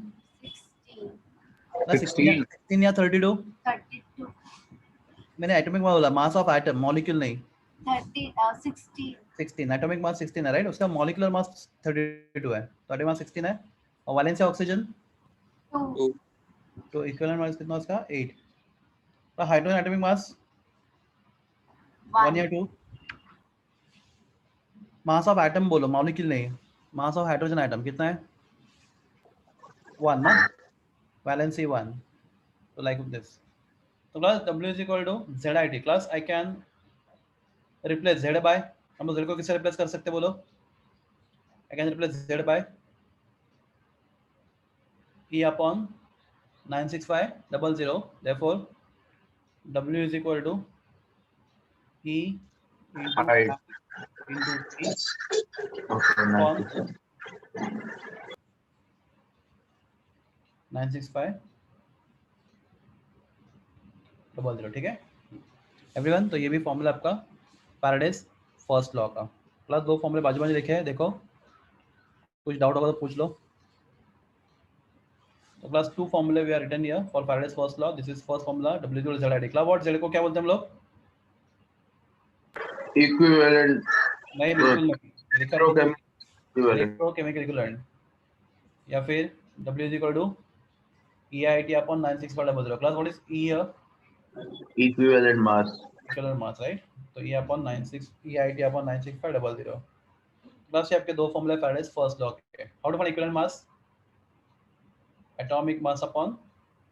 16 16 या 32? 32 मैंने एटॉमिक मास बोला, मास ऑफ एटम, मॉलिक्यूल नहीं। 16 16 एटॉमिक मास 16 है राइट, उसका मॉलिक्यूलर मास 32 है, तो एटॉमिक मास 16 है। और वैलेंसी ऑक्सीजन 2 तो इक्विवेलेंट मास कितना उसका 8। तो हाइड्रोजन एटॉमिक मास 1 या 2? मास ऑफ एटम बोलो, मॉलिक्यूल नहीं। मास ऑफ हाइड्रोजन एटम कितना है? 1 ना, वैलेंसी 1। तो लाइक दिस। तो class W is equal to ZIT। Class I can replace Z by, हम लोग Z को किससे रिप्लेस कर सकते हैं बोलो? I can replace Z by E upon 96500, therefore W is equal to E into Height. T Okay, upon 96. 96500, ठीक है एवरीवन। तो ये भी फॉर्मूला आपका फैराडेज फर्स्ट लॉ का। प्लस दो फॉर्मूले बाजू बाजू लिखे हैं, देखो कुछ डाउट होगा तो पूछ लो। तो क्लास 2 फॉर्मूले we are written here for Faraday's first law. This is first formula W equal to ZIT। Class what Z को क्या बोलते हैं हम लोग? Equivalent. नहीं बिल्कुल नहीं, लिखा Equivalent. इलेक्ट्रोकेमिकल इक्विवेलेंट, या फिर W is equal to EIT upon 96500। Class what is E here? Equivalent mass. Equivalent mass right, तो E upon 96 EIT upon 96500। Class ये आपके दो फॉर्मूले फैराडेज फर्स्ट लॉ के। How to find equivalent mass? Atomic mass upon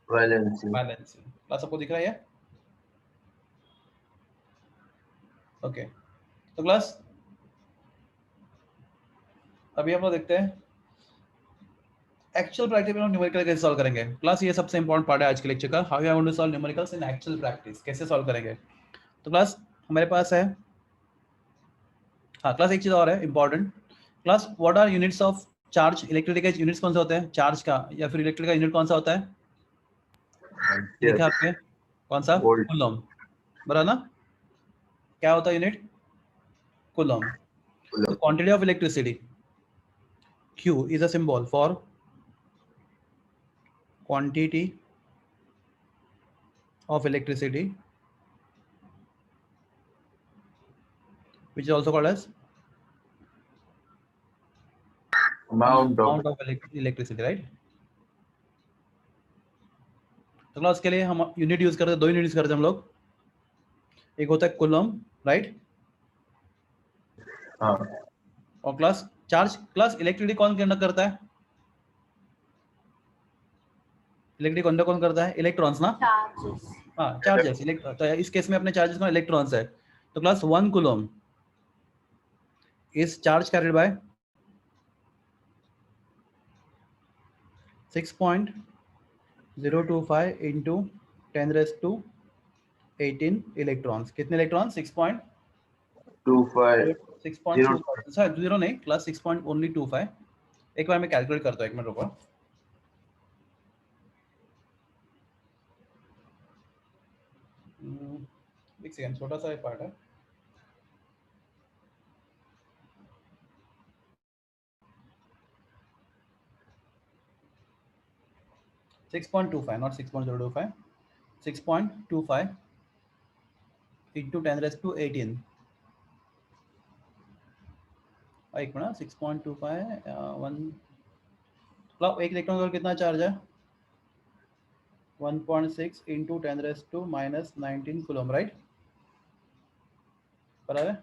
Valency. Valency. क्लास आपको दिख रहा है? ओके तो क्लास अभी हम लोग देखते हैं एक्चुअल प्रैक्टिस में न्यूमेरिकल कैसे सॉल्व करेंगे। क्लास ये सबसे इंपॉर्टेंट पार्ट है आज के लेक्चर का, how you want to solve numericals in actual practice, कैसे सॉल्व करेंगे। तो क्लास हमारे पास है, हाँ क्लास एक चीज और है important. Class what are units of charge? Electricity के यूनिट्स कौन से होते हैं चार्ज का, या फिर इलेक्ट्रिक का यूनिट कौन सा होता है? लिखा आपके कौन सा? Volt. कूलम, बराबर ना? क्या होता है यूनिट? कूलम। तो quantity of electricity Q is a symbol for quantity of electricity, which is also called as Amount of. electricity, right? तो क्लास के लिए हम यूनिट यूज करते हैं, दो यूनिट यूज करते हैं हम लोग। एक होता है कूलम राइट, हाँ. और क्लास चार्ज। क्लास इलेक्ट्रिसिटी कौन कंडक्ट करता है? इलेक्ट्रिक कंडक्ट कौन करता है? इलेक्ट्रॉन्स ना। चार्जेस हाँ चार्जेस, तो इस केस में अपने चार्जेस कौन? इलेक्ट्रॉन्स है। तो class 1 coulomb is charge carried by 6.025 into 10 raised to 18 electrons. कितने इलेक्ट्रॉन? 25. 6.25 सर 0 नहीं क्लास 6.25। एक बार मैं कैलकुलेट करता हूँ, एक मिनट रुको। एक सेकंड, छोटा सा पार्ट है। not 6.025, 6.25 into 10 raised to 18। एक मिनट, 6.25 1 मतलब एक इलेक्ट्रॉन का कितना चार्ज है? 1.6 into 10 raised to -19 coulomb right, बराबर है।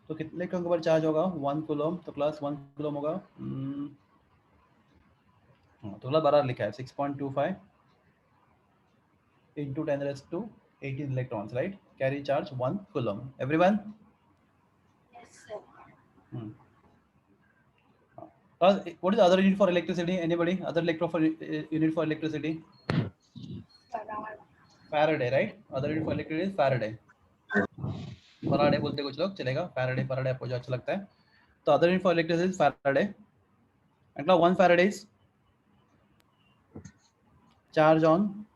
तो कितने इलेक्ट्रॉन के ऊपर चार्ज होगा? 1 कूलम, तो क्लास 1 कूलम होगा। तो क्लास बराबर लिखा है 6.25 into 10 raised to 18 electrons, right? Carry charge 1 coulomb. Everyone? yes sir What is the other unit for electricity? Anybody? Other unit for electricity? Faraday, right? Other unit for electricity is Faraday. Faraday बोलते कुछ लोग, चलेगा। Faraday आपको जो अच्छा लगता है। तो other unit for electricity is Faraday. And now 1 Faraday is charge on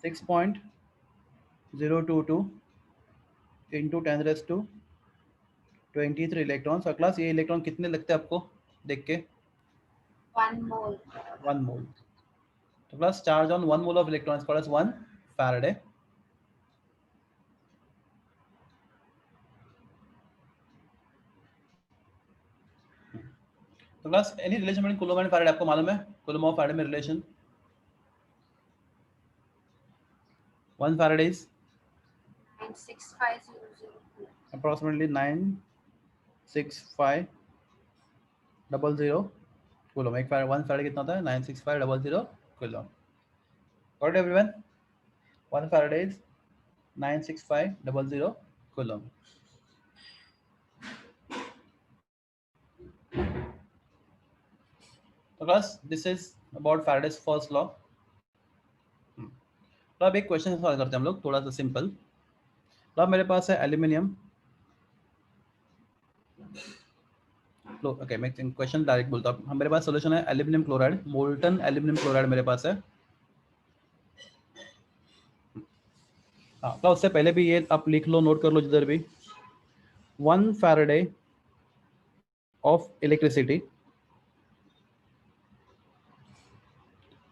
6.022 into 10 raised to 23 electrons. और क्लास ये इलेक्ट्रॉन कितने लगते हैं आपको? देख के 1 mole. 1 mole. तो class charge on 1 mole of electron is called as 1 Faraday. तो class any relation between coulomb and Faraday आपको मालूम है? कूलम और फैराडे में relation 1 Faraday is 96500. approximately 96500 coulomb. एक 1 Faraday कितना होता है? 96500 coulomb. Got it everyone? 1 Faraday is 96500 coulomb. तो class this is about Faraday's first law. तो अब एक क्वेश्चन सॉल्व करते हैं हम लोग, थोड़ा सा सिंपल. तो अब मेरे पास है एल्यूमिनियम. ओके, मैं क्वेश्चन डायरेक्ट बोलता हूँ. मेरे पास सॉल्यूशन है aluminium chloride, molten aluminium chloride मेरे पास है. हाँ, तो उससे पहले भी ये आप लिख लो, नोट कर लो जिधर भी. 1 Faraday of electricity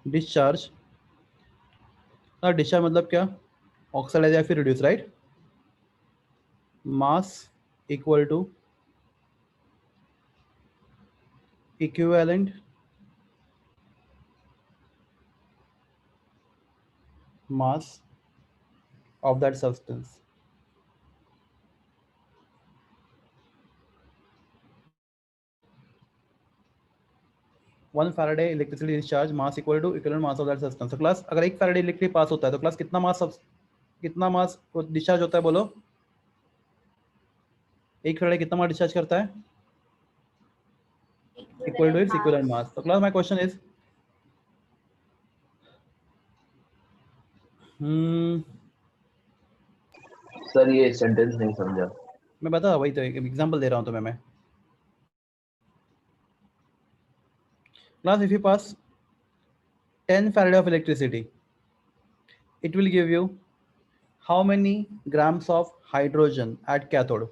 discharge. Discharge मतलब क्या? ऑक्साइडाइज या फिर reduce, right? Mass equal to equivalent mass of that substance. One Faraday electricity discharge mass equal to equivalent mass of that substance. तो क्लास अगर 1 Faraday इलेक्ट्रिक पास होता है तो class कितना मास को डिस्चार्ज होता है? बोलो 1 Faraday कितना मास डिस्चार्ज करता है? Equal to its equivalent mass. तो class my question is sir ये सेंटेंस नहीं समझा. मैं बता, वही तो एक एग्जांपल दे रहा हूं तुम्हें मैं. Class, if you pass 10 Faraday of electricity, it will give you how many grams of hydrogen at cathode?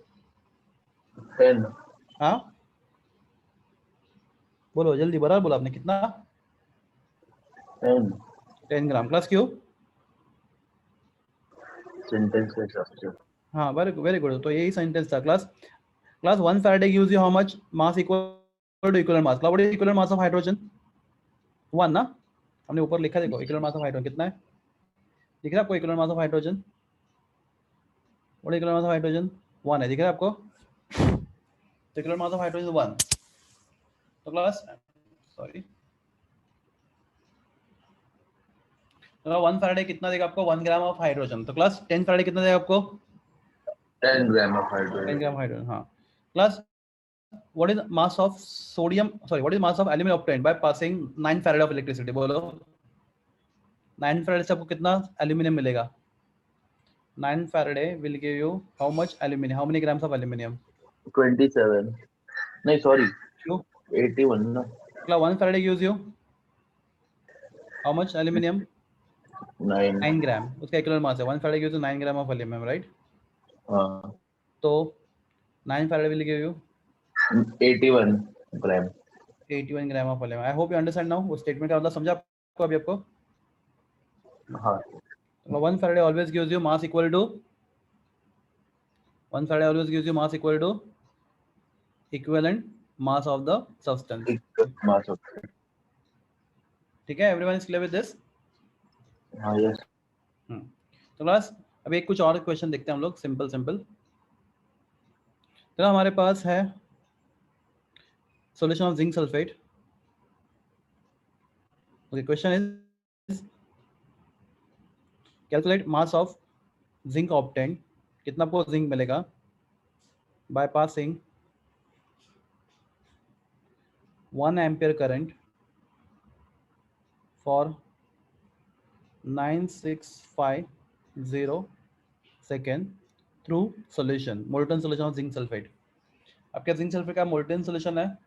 10. हाँ, बोलो जल्दी, बराबर बोला आपने. कितना? 10 ग्राम. क्लास क्यों? सेंटेंस के हिसाब से. हाँ, वेरी गुड. तो यही सेंटेंस था. Class 1 Faraday gives you how much mass equal to equivalent mass. What is equivalent mass of hydrogen? 1 ना, हमने ऊपर लिखा, देखो equivalent mass of hydrogen कितना है, दिख रहा है आपको? equivalent mass of hydrogen, what is equivalent mass of hydrogen? 1 है, दिख रहा है आपको? तो equivalent mass of hydrogen is 1. तो क्लास सॉरी, 1 Faraday कितना देगा आपको? 1 ग्राम ऑफ हाइड्रोजन. तो क्लास 10 Faraday कितना देगा आपको? 10 gram of 10 hydrogen. Gram hydrogen. हाँ. Class what is mass of sodium, sorry, what is mass of aluminum obtained by passing 9 Faraday of electricity? बोलो 9 Faraday से आपको कितना एल्यूमिनियम मिलेगा? 9 Faraday will give you how much aluminum, how many grams of aluminum? 27. नहीं sorry, क्यों? 81 ना. 1 Faraday gives you how much aluminum? 9. 9 ग्राम. उसका equivalent mass है. 1 Faraday gives you 9 gram of aluminum, right? हाँ. तो 9 Faraday will give you 81 gram. 81 gram of aluminum. I hope you understand now. वो statement का मतलब समझा आपको अभी आपको? हाँ. 1 Faraday always gives you mass equal to 1 Faraday always gives you mass equal to equivalent mass of the substance. Mass of. ठीक है, everyone is clear with this? हाँ यस. तो क्लास अभी एक कुछ और क्वेश्चन देखते हैं हम लोग, सिंपल. तो हमारे पास है solution of zinc sulfate. Okay, question is calculate mass of zinc obtained. कितना आपको जिंक मिलेगा by passing 1 ampere current for 9650 second through solution, molten solution of zinc sulfate. आपका जिंक सल्फेट का मोल्टेन सॉल्यूशन है.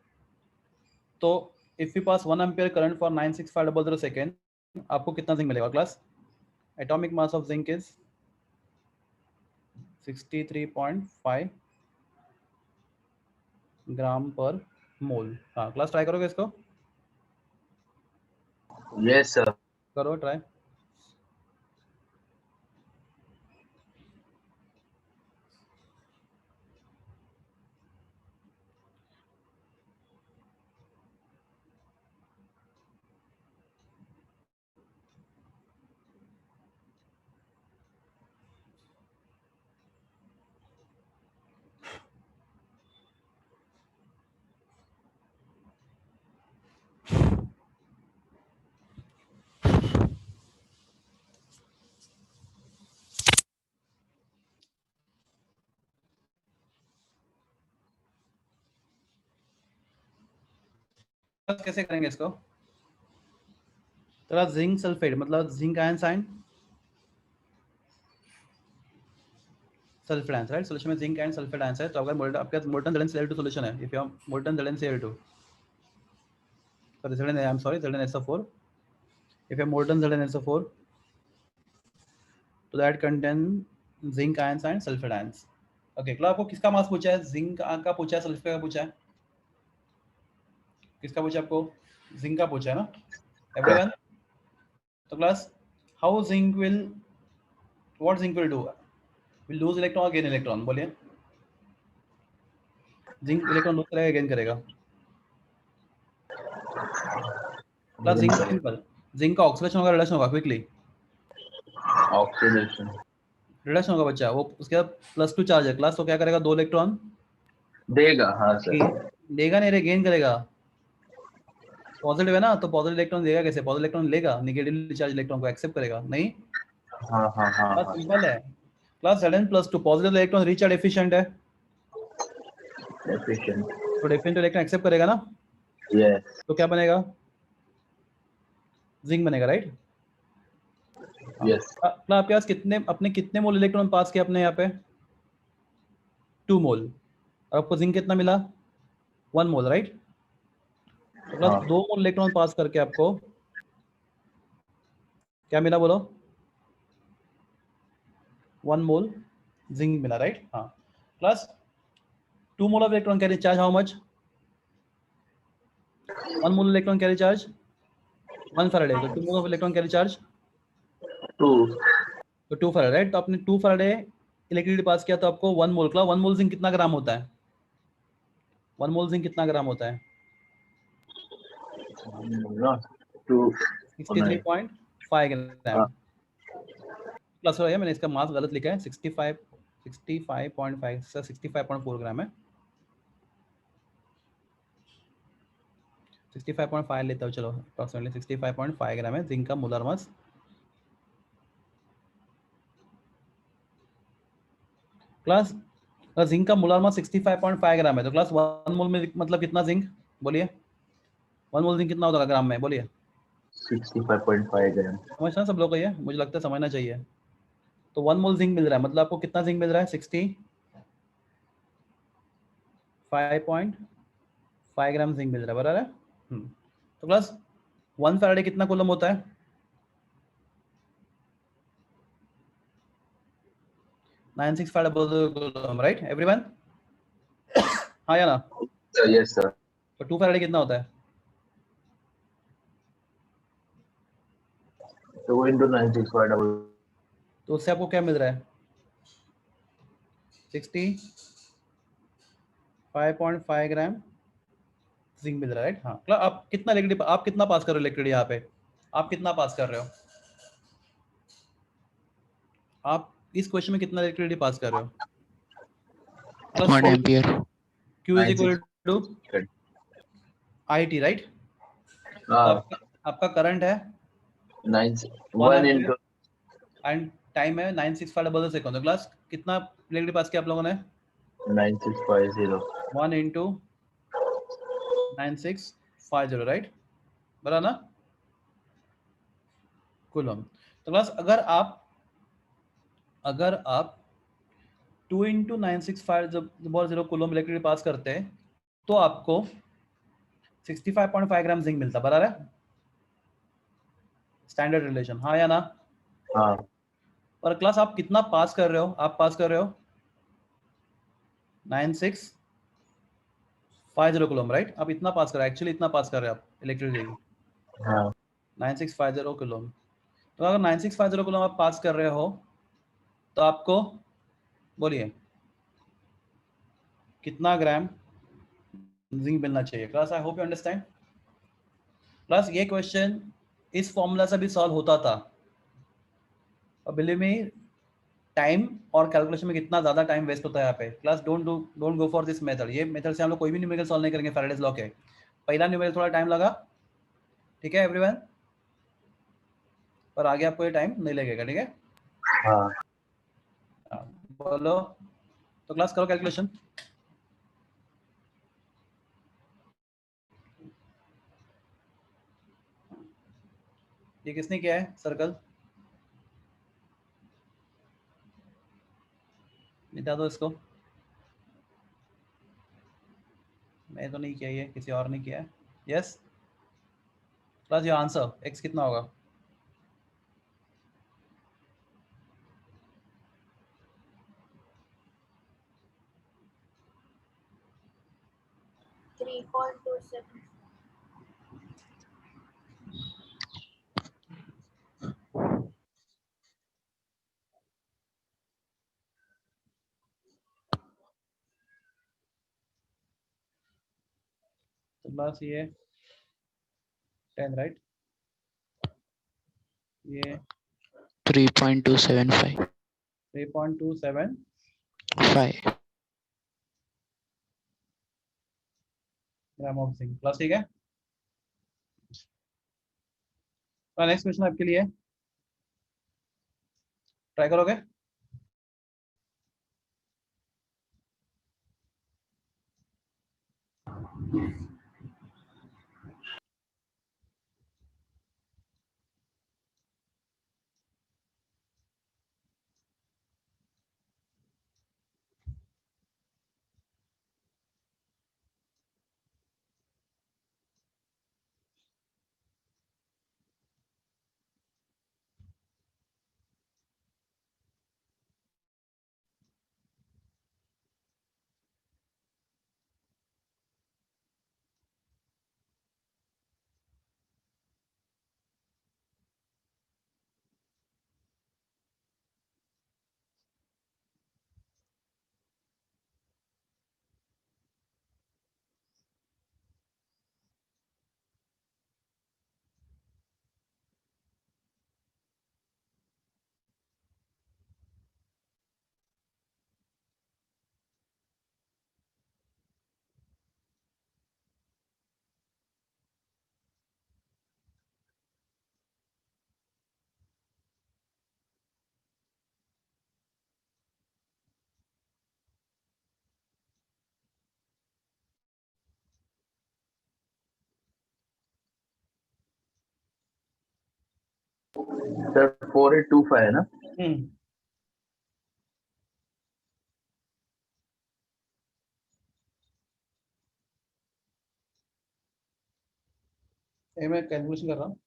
तो if you pass 1 ampere current for 96500 second, आपको कितना zinc मिलेगा? Class atomic mass of zinc is 63.5 gram per mole. हाँ class try करोगे इसको? Yes sir. करो ट्राई। कैसे करेंगे इसको? तो जिंक सल्फेट मतलब जिंक आयन साइन सल्फेट आयन, राइट? सॉल्यूशन में जिंक एंड सल्फेट आयन है। तो अगर मोल्टन आपके पास मोल्टन ZnCl2 सॉल्यूशन है, if you have molten ZnCl2, sorry I'm sorry ZnSO4, if you have molten ZnSO4, तो that contain zinc ions and sulfate ions. Okay class आपको किसका मास पूछा है? जिंक का पूछा है, सल्फेट का पूछा है? किसका पूछा आपको? जिंक का पूछा है ना एवरीवन? तो class how zinc will, what zinc will do? Will lose electron और गेन इलेक्ट्रॉन? बोलिए। जिंक इलेक्ट्रॉन लूज करेगा, गेन करेगा? क्लास जिंक सिंपल, जिंक का ऑक्सीडेशन होगा, रिडक्शन होगा? Quickly oxidation. रिडक्शन होगा बच्चा। वो उसके बाद +2 चार्ज है क्लास, तो क्या करेगा? 2 इलेक्ट्रॉन देगा। हाँ सर। देगा नहीं रे, गेन करेगा। पॉजिटिव है ना, तो पॉजिटिव इलेक्ट्रॉन देगा कैसे? पॉजिटिव इलेक्ट्रॉन लेगा, नेगेटिवली चार्ज इलेक्ट्रॉन को एक्सेप्ट करेगा नहीं? हाँ हाँ हाँ बस हाँ। सिंपल है class. Zn+2 positive electron recharge efficient है, एफिशिएंट। तो डिफरेंट इलेक्ट्रॉन एक्सेप्ट करेगा ना, यस। तो क्या बनेगा? जिंक बनेगा, राइट? यस। क्लास आपके पास कितने मोल इलेक्ट्रॉन पास किया अपने यहाँ पे? 2 मोल। और आपको जिंक कितना मिला? 1 मोल, राइट? तो क्लास हाँ। 2 मोल इलेक्ट्रॉन पास करके आपको क्या मिला बोलो? 1 मोल जिंक मिला, राइट? हाँ class 2 mole of electron carry charge how much? 1 mole electron carry charge 1 Faraday, तो 2 mole of electron carry charge 2। तो 2 फैराडे, राइट? तो आपने 2 फैराडे इलेक्ट्रिसिटी पास किया, तो आपको 1 मोल का 1 मोल जिंक कितना ग्राम होता है? 1 मोल जिंक कितना ग्राम होता है? 63.5 ग्राम प्लस हो गया। मैंने इसका मास गलत लिखा है, 65.5 सर 65.4 ग्राम है। 65.5 लेता हूँ, चलो अप्रोक्सीमेटली 65.5 ग्राम है जिंक का मोलर मास। क्लास जिंक का मोलर मास 65.5 ग्राम है, तो क्लास 1 मोल में मतलब कितना जिंक? बोलिए 1 मोल जिंक कितना होगा ग्राम में? बोलिए। 65.5 ग्राम। समझना सब लोग को, ये मुझे लगता है समझना चाहिए। तो 1 मोल जिंक मिल रहा है, मतलब आपको कितना जिंक मिल रहा है? 65.5 ग्राम जिंक मिल रहा है, बराबर है? तो क्लास 1 फैराडे कितना कूलम होता है? 96 फैराडे कूलम, राइट एवरीवन? हाँ या ना? Yes sir. तो 2 फैराडे कितना होता है? 2 into 96.5। तो उससे आपको क्या मिल रहा है? 65.5 ग्राम जिंक मिल रहा है, राइट? हाँ क्लास आप कितना इलेक्ट्रिसिटी, आप कितना पास कर रहे हो इलेक्ट्रिसिटी यहाँ पे? आप कितना पास कर रहे हो? आप इस क्वेश्चन में कितना इलेक्ट्रिसिटी पास कर रहे हो? 1 ampere. Q is equal to IT, right? आपका करंट है 1 into एंड टाइम है 96500 सेकंड। तो क्लास कितना इलेक्ट्रिसिटी पास किया आप लोगों ने? 9650। 1 into 9650, राइट? बराबर ना कूलम। तो क्लास अगर आप 2 into 9650 कूलम इलेक्ट्रिसिटी पास करते हैं, तो आपको 65.5 ग्राम जिंक मिलता, बराबर है? स्टैंडर्ड रिलेशन, हाँ या ना? हाँ। और क्लास आप कितना पास कर रहे हो? आप पास कर रहे हो 50 कूलम, राइट? आप इतना पास कर रहे हैं, एक्चुअली इतना पास कर रहे हैं आप इलेक्ट्रिसिटी, हाँ 9650 कूलम। तो अगर 9650 कूलम आप पास कर रहे हो तो आपको बोलिए कितना ग्राम जिंक मिलना चाहिए? Class, I hope you understand. Plus ये क्वेश्चन इस फॉर्मूला से भी सॉल्व होता था, और बिलीव मी टाइम और कैलकुलेशन में कितना ज्यादा टाइम वेस्ट होता है यहाँ पे। Class don't go for this method. ये मेथड से हम लोग कोई भी न्यूमेरिकल सॉल्व नहीं करेंगे फैराडेज लॉ के। पहला न्यूमेरिकल थोड़ा टाइम लगा, ठीक है एवरीवन, पर आगे आपको ये टाइम नहीं लगेगा, ठीक है? हाँ बोलो तो क्लास करो कैलकुलेशन। ये किसने किया है सर्कल? मिटा दो इसको। मैं तो नहीं किया, ये किसी और ने किया है। Yes class, your answer x कितना होगा? 3.27. तो क्लास ये 10, राइट? ये 3.275 3.275 ग्राम ऑफ जिंक। प्लस, ठीक है। नेक्स्ट क्वेश्चन आपके लिए, ट्राई करोगे? सर 4825 है ना? ये मैं कैलकुलेशन कर रहा हूँ।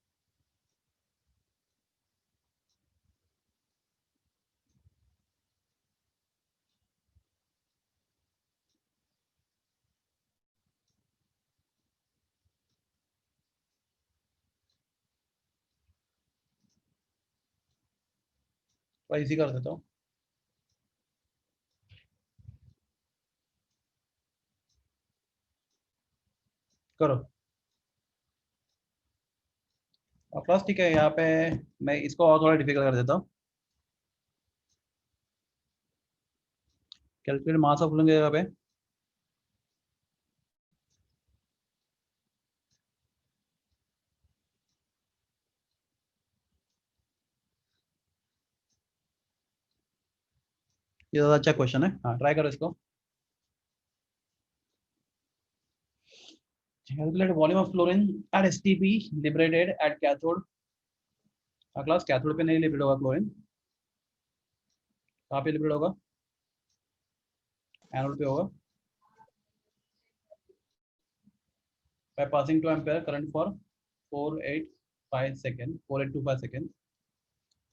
तो इजी कर देता हूँ। करो और प्लस, ठीक है। यहाँ पे मैं इसको और थोड़ा डिफिकल्ट कर देता हूँ। कैलकुलेट मास ऑफ कूलिंग जगह पे ये ज़्यादा अच्छा क्वेश्चन है। हाँ, ट्राई करो इसको। Calculate volume of fluorine at STP liberated at cathode। Class cathode पे नहीं लिबरेट होगा क्लोरीन, कहाँ पे लिबरेट होगा? एनोड पे होगा। by passing 2 ampere current for 485 second 4825 second.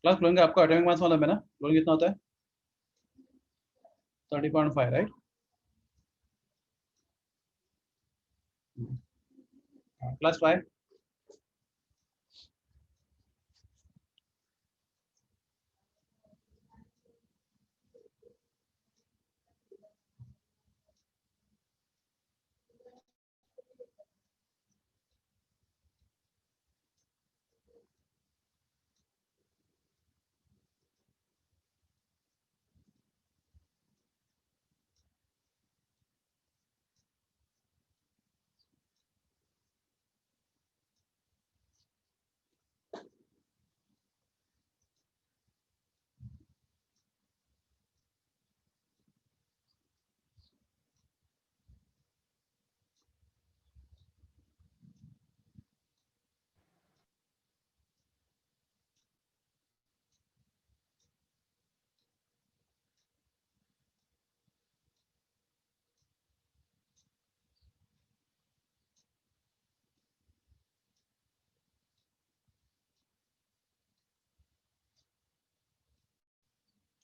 Class chlorine का आपको एटॉमिक मास मालूम है ना? क्लोरीन कितना होता है? 30.5, राइट? क्लास 5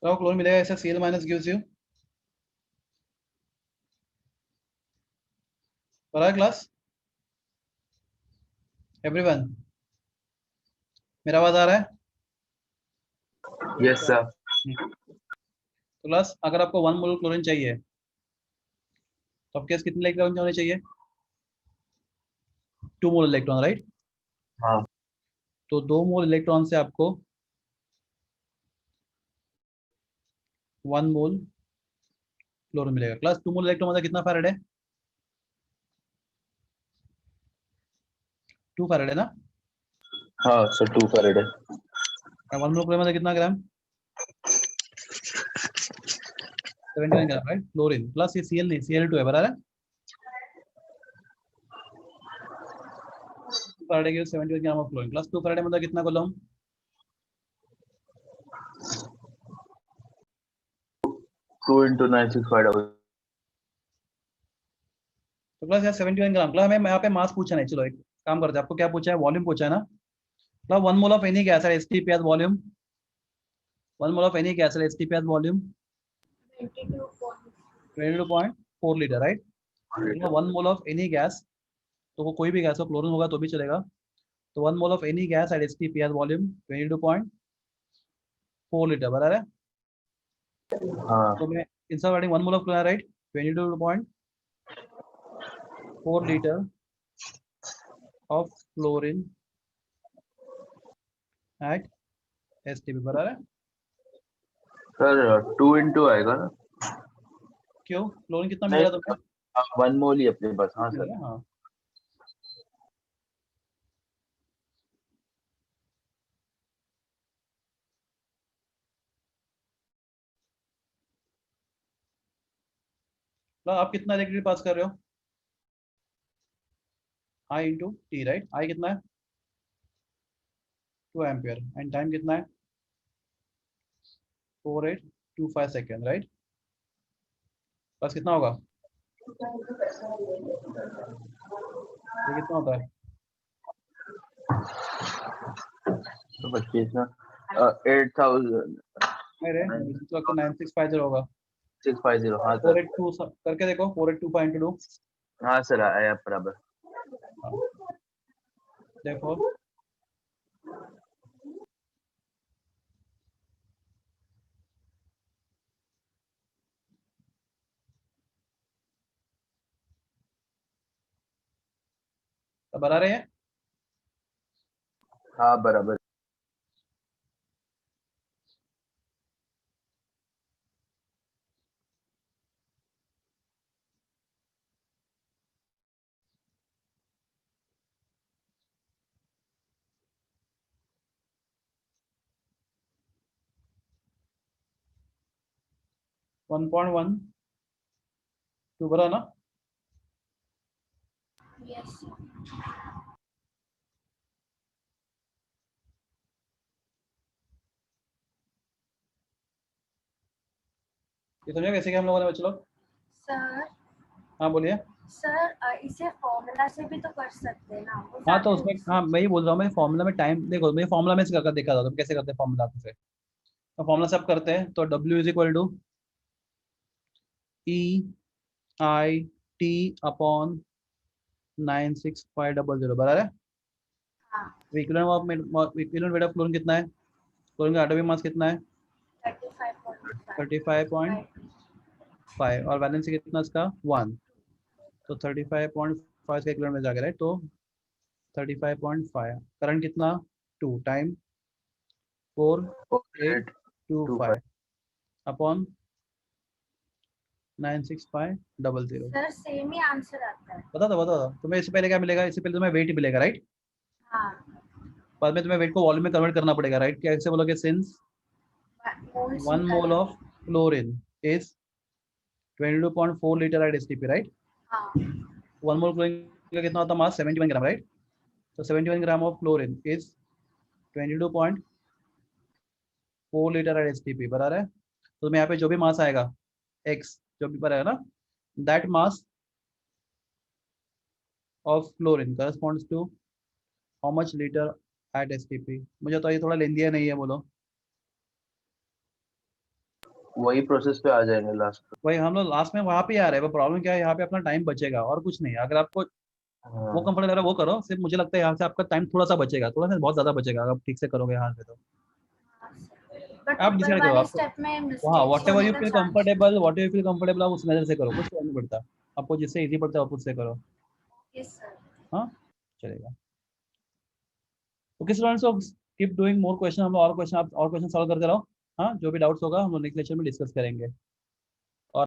तो क्लोरीन मिलेगा ऐसे Cl माइनस गिव्स यू पढ़ा है क्लास एवरीवन मेरा आवाज आ रहा है यस सर। तो क्लास अगर आपको 1 मोल क्लोरीन चाहिए तो आपके पास कितने इलेक्ट्रॉन होने चाहिए 2 मोल इलेक्ट्रॉन राइट हाँ तो 2 मोल इलेक्ट्रॉन से आपको 1 मोल क्लोरीन मिलेगा क्लास 2 मोल इलेक्ट्रॉन मतलब कितना फैराड है 2 फैराड है ना हाँ सर 2 फैराड है। 1 मोल क्लोरीन मतलब कितना ग्राम 71 ग्राम राइट क्लोरीन प्लस ये Cl नहीं Cl2 है बराबर है फैराड के 71 gram of chlorine plus 2 farad मतलब कितना कूलम 2 into 965 तो प्लस यार 71 ग्राम प्लस हमें यहाँ पे मास पूछा नहीं चलो एक काम करते हैं आपको क्या पूछा है वॉल्यूम पूछा है ना plus 1 mole of any gas है STP as volume 1 mole of any gas है STP as volume 22.4 litre right 1 mole of any gas तो वो कोई भी गैस हो क्लोरीन होगा तो भी चलेगा तो 1 mole of any gas at STP as volume 22.4 litre बराबर है हाँ तो मैं instead of adding 1 mole of chlorine right 22.4 liter of chlorine at STP बराबर है सर 2 into आएगा ना क्यों क्लोरीन कितना मिल रहा है तुम्हें 1 मोल ही अपने पास। हाँ मिल सर रहा है, हाँ तो आप कितना इलेक्ट्रिक पास कर रहे हो I into T right I कितना है 2 एम्पियर एंड टाइम कितना है 4825 सेकेंड राइट बस कितना होगा ये कितना होता है तो 25 ना 8000 अरे मुझे तो लगता है 9650 होगा 650। हाँ सर 482 करके देखो 482 इंटू 2 हाँ सर आया बराबर। देखो अब बना रहे हैं हाँ बराबर। वन पॉइंट वन टू बरा ना Yes. ये समझा कैसे क्या हम लोगों ने बच्चे लोग सर हाँ बोलिए सर इसे फॉर्मूला से भी तो कर सकते हैं ना वो हाँ तो ज्यादा उसमें हाँ मैं ही बोल रहा हूँ मैं फॉर्मूला में टाइम देखो मैं फॉर्मूला में से करके देखा था तुम कैसे करते हैं फॉर्मूला से तो फॉर्मूला से आप करते हैं तो W is equal to E I T upon 96500 बराबर है। हाँ इक्विवेलेंट वेट ऑफ क्लोरीन कितना है? क्लोरीन का एटॉमिक मास कितना है? 35.5 और वैलेंसी कितना इसका? 1। तो 35.5 का इक्विवेलेंट में जाएगा राइट, तो 35.5 करंट कितना? 2 टाइम 4825 अपॉन 96500। सर सेम ही आंसर आता है। बता दो तुम्हें इससे पहले क्या मिलेगा? इससे पहले तुम्हें वेट ही मिलेगा राइट, हाँ बाद में तुम्हें वेट को वॉल्यूम में कन्वर्ट करना पड़ेगा राइट। क्या ऐसे बोलोगे? Since moles 1 mole of chlorine is 22.4 litre at STP right. हाँ 1 मोल क्लोरीन का कितना होता है मास? 71 ग्राम राइट। तो 71 gram of chlorine is 22.4 litre at STP बराबर है। तो तुम्हें यहाँ पे जो भी मास आएगा x जो भी पर आएगा ना, that mass of chlorine corresponds to how much litre at STP. मुझे तो ये थोड़ा लेंदी नहीं है, बोलो। वही प्रोसेस पे आ जाएंगे लास्ट पे। वही हम लोग लास्ट में वहाँ पे आ रहे हैं। वो प्रॉब्लम क्या है, यहाँ पे अपना टाइम बचेगा और कुछ नहीं। अगर आपको वो कंफर्टेबल लग रहा है वो करो, सिर्फ मुझे लगता है यहाँ से आपका टाइम थोड़ा सा बचेगा, थोड़ा सा बहुत ज्यादा बचेगा अगर आप ठीक से करोगे यहाँ से। तो बट आप ऊपर डिसाइड करो वाले आपको, स्टेप में हाँ मिस्टेक्स वॉट एवर होने यू का feel chance. Comfortable, what you feel comfortable आप उस मेथड से करो, कुछ फर्क नहीं पड़ता। आपको जिससे इजी पड़ता है आप उससे करो। Yes sir. हाँ चलेगा। Okay students, so keep doing more question. हम लोग और क्वेश्चन, आप और क्वेश्चन सॉल्व करते रहो। हाँ जो भी डाउट्स होगा हम लोग नेक्स्ट लेक्चर में डिस्कस करेंगे।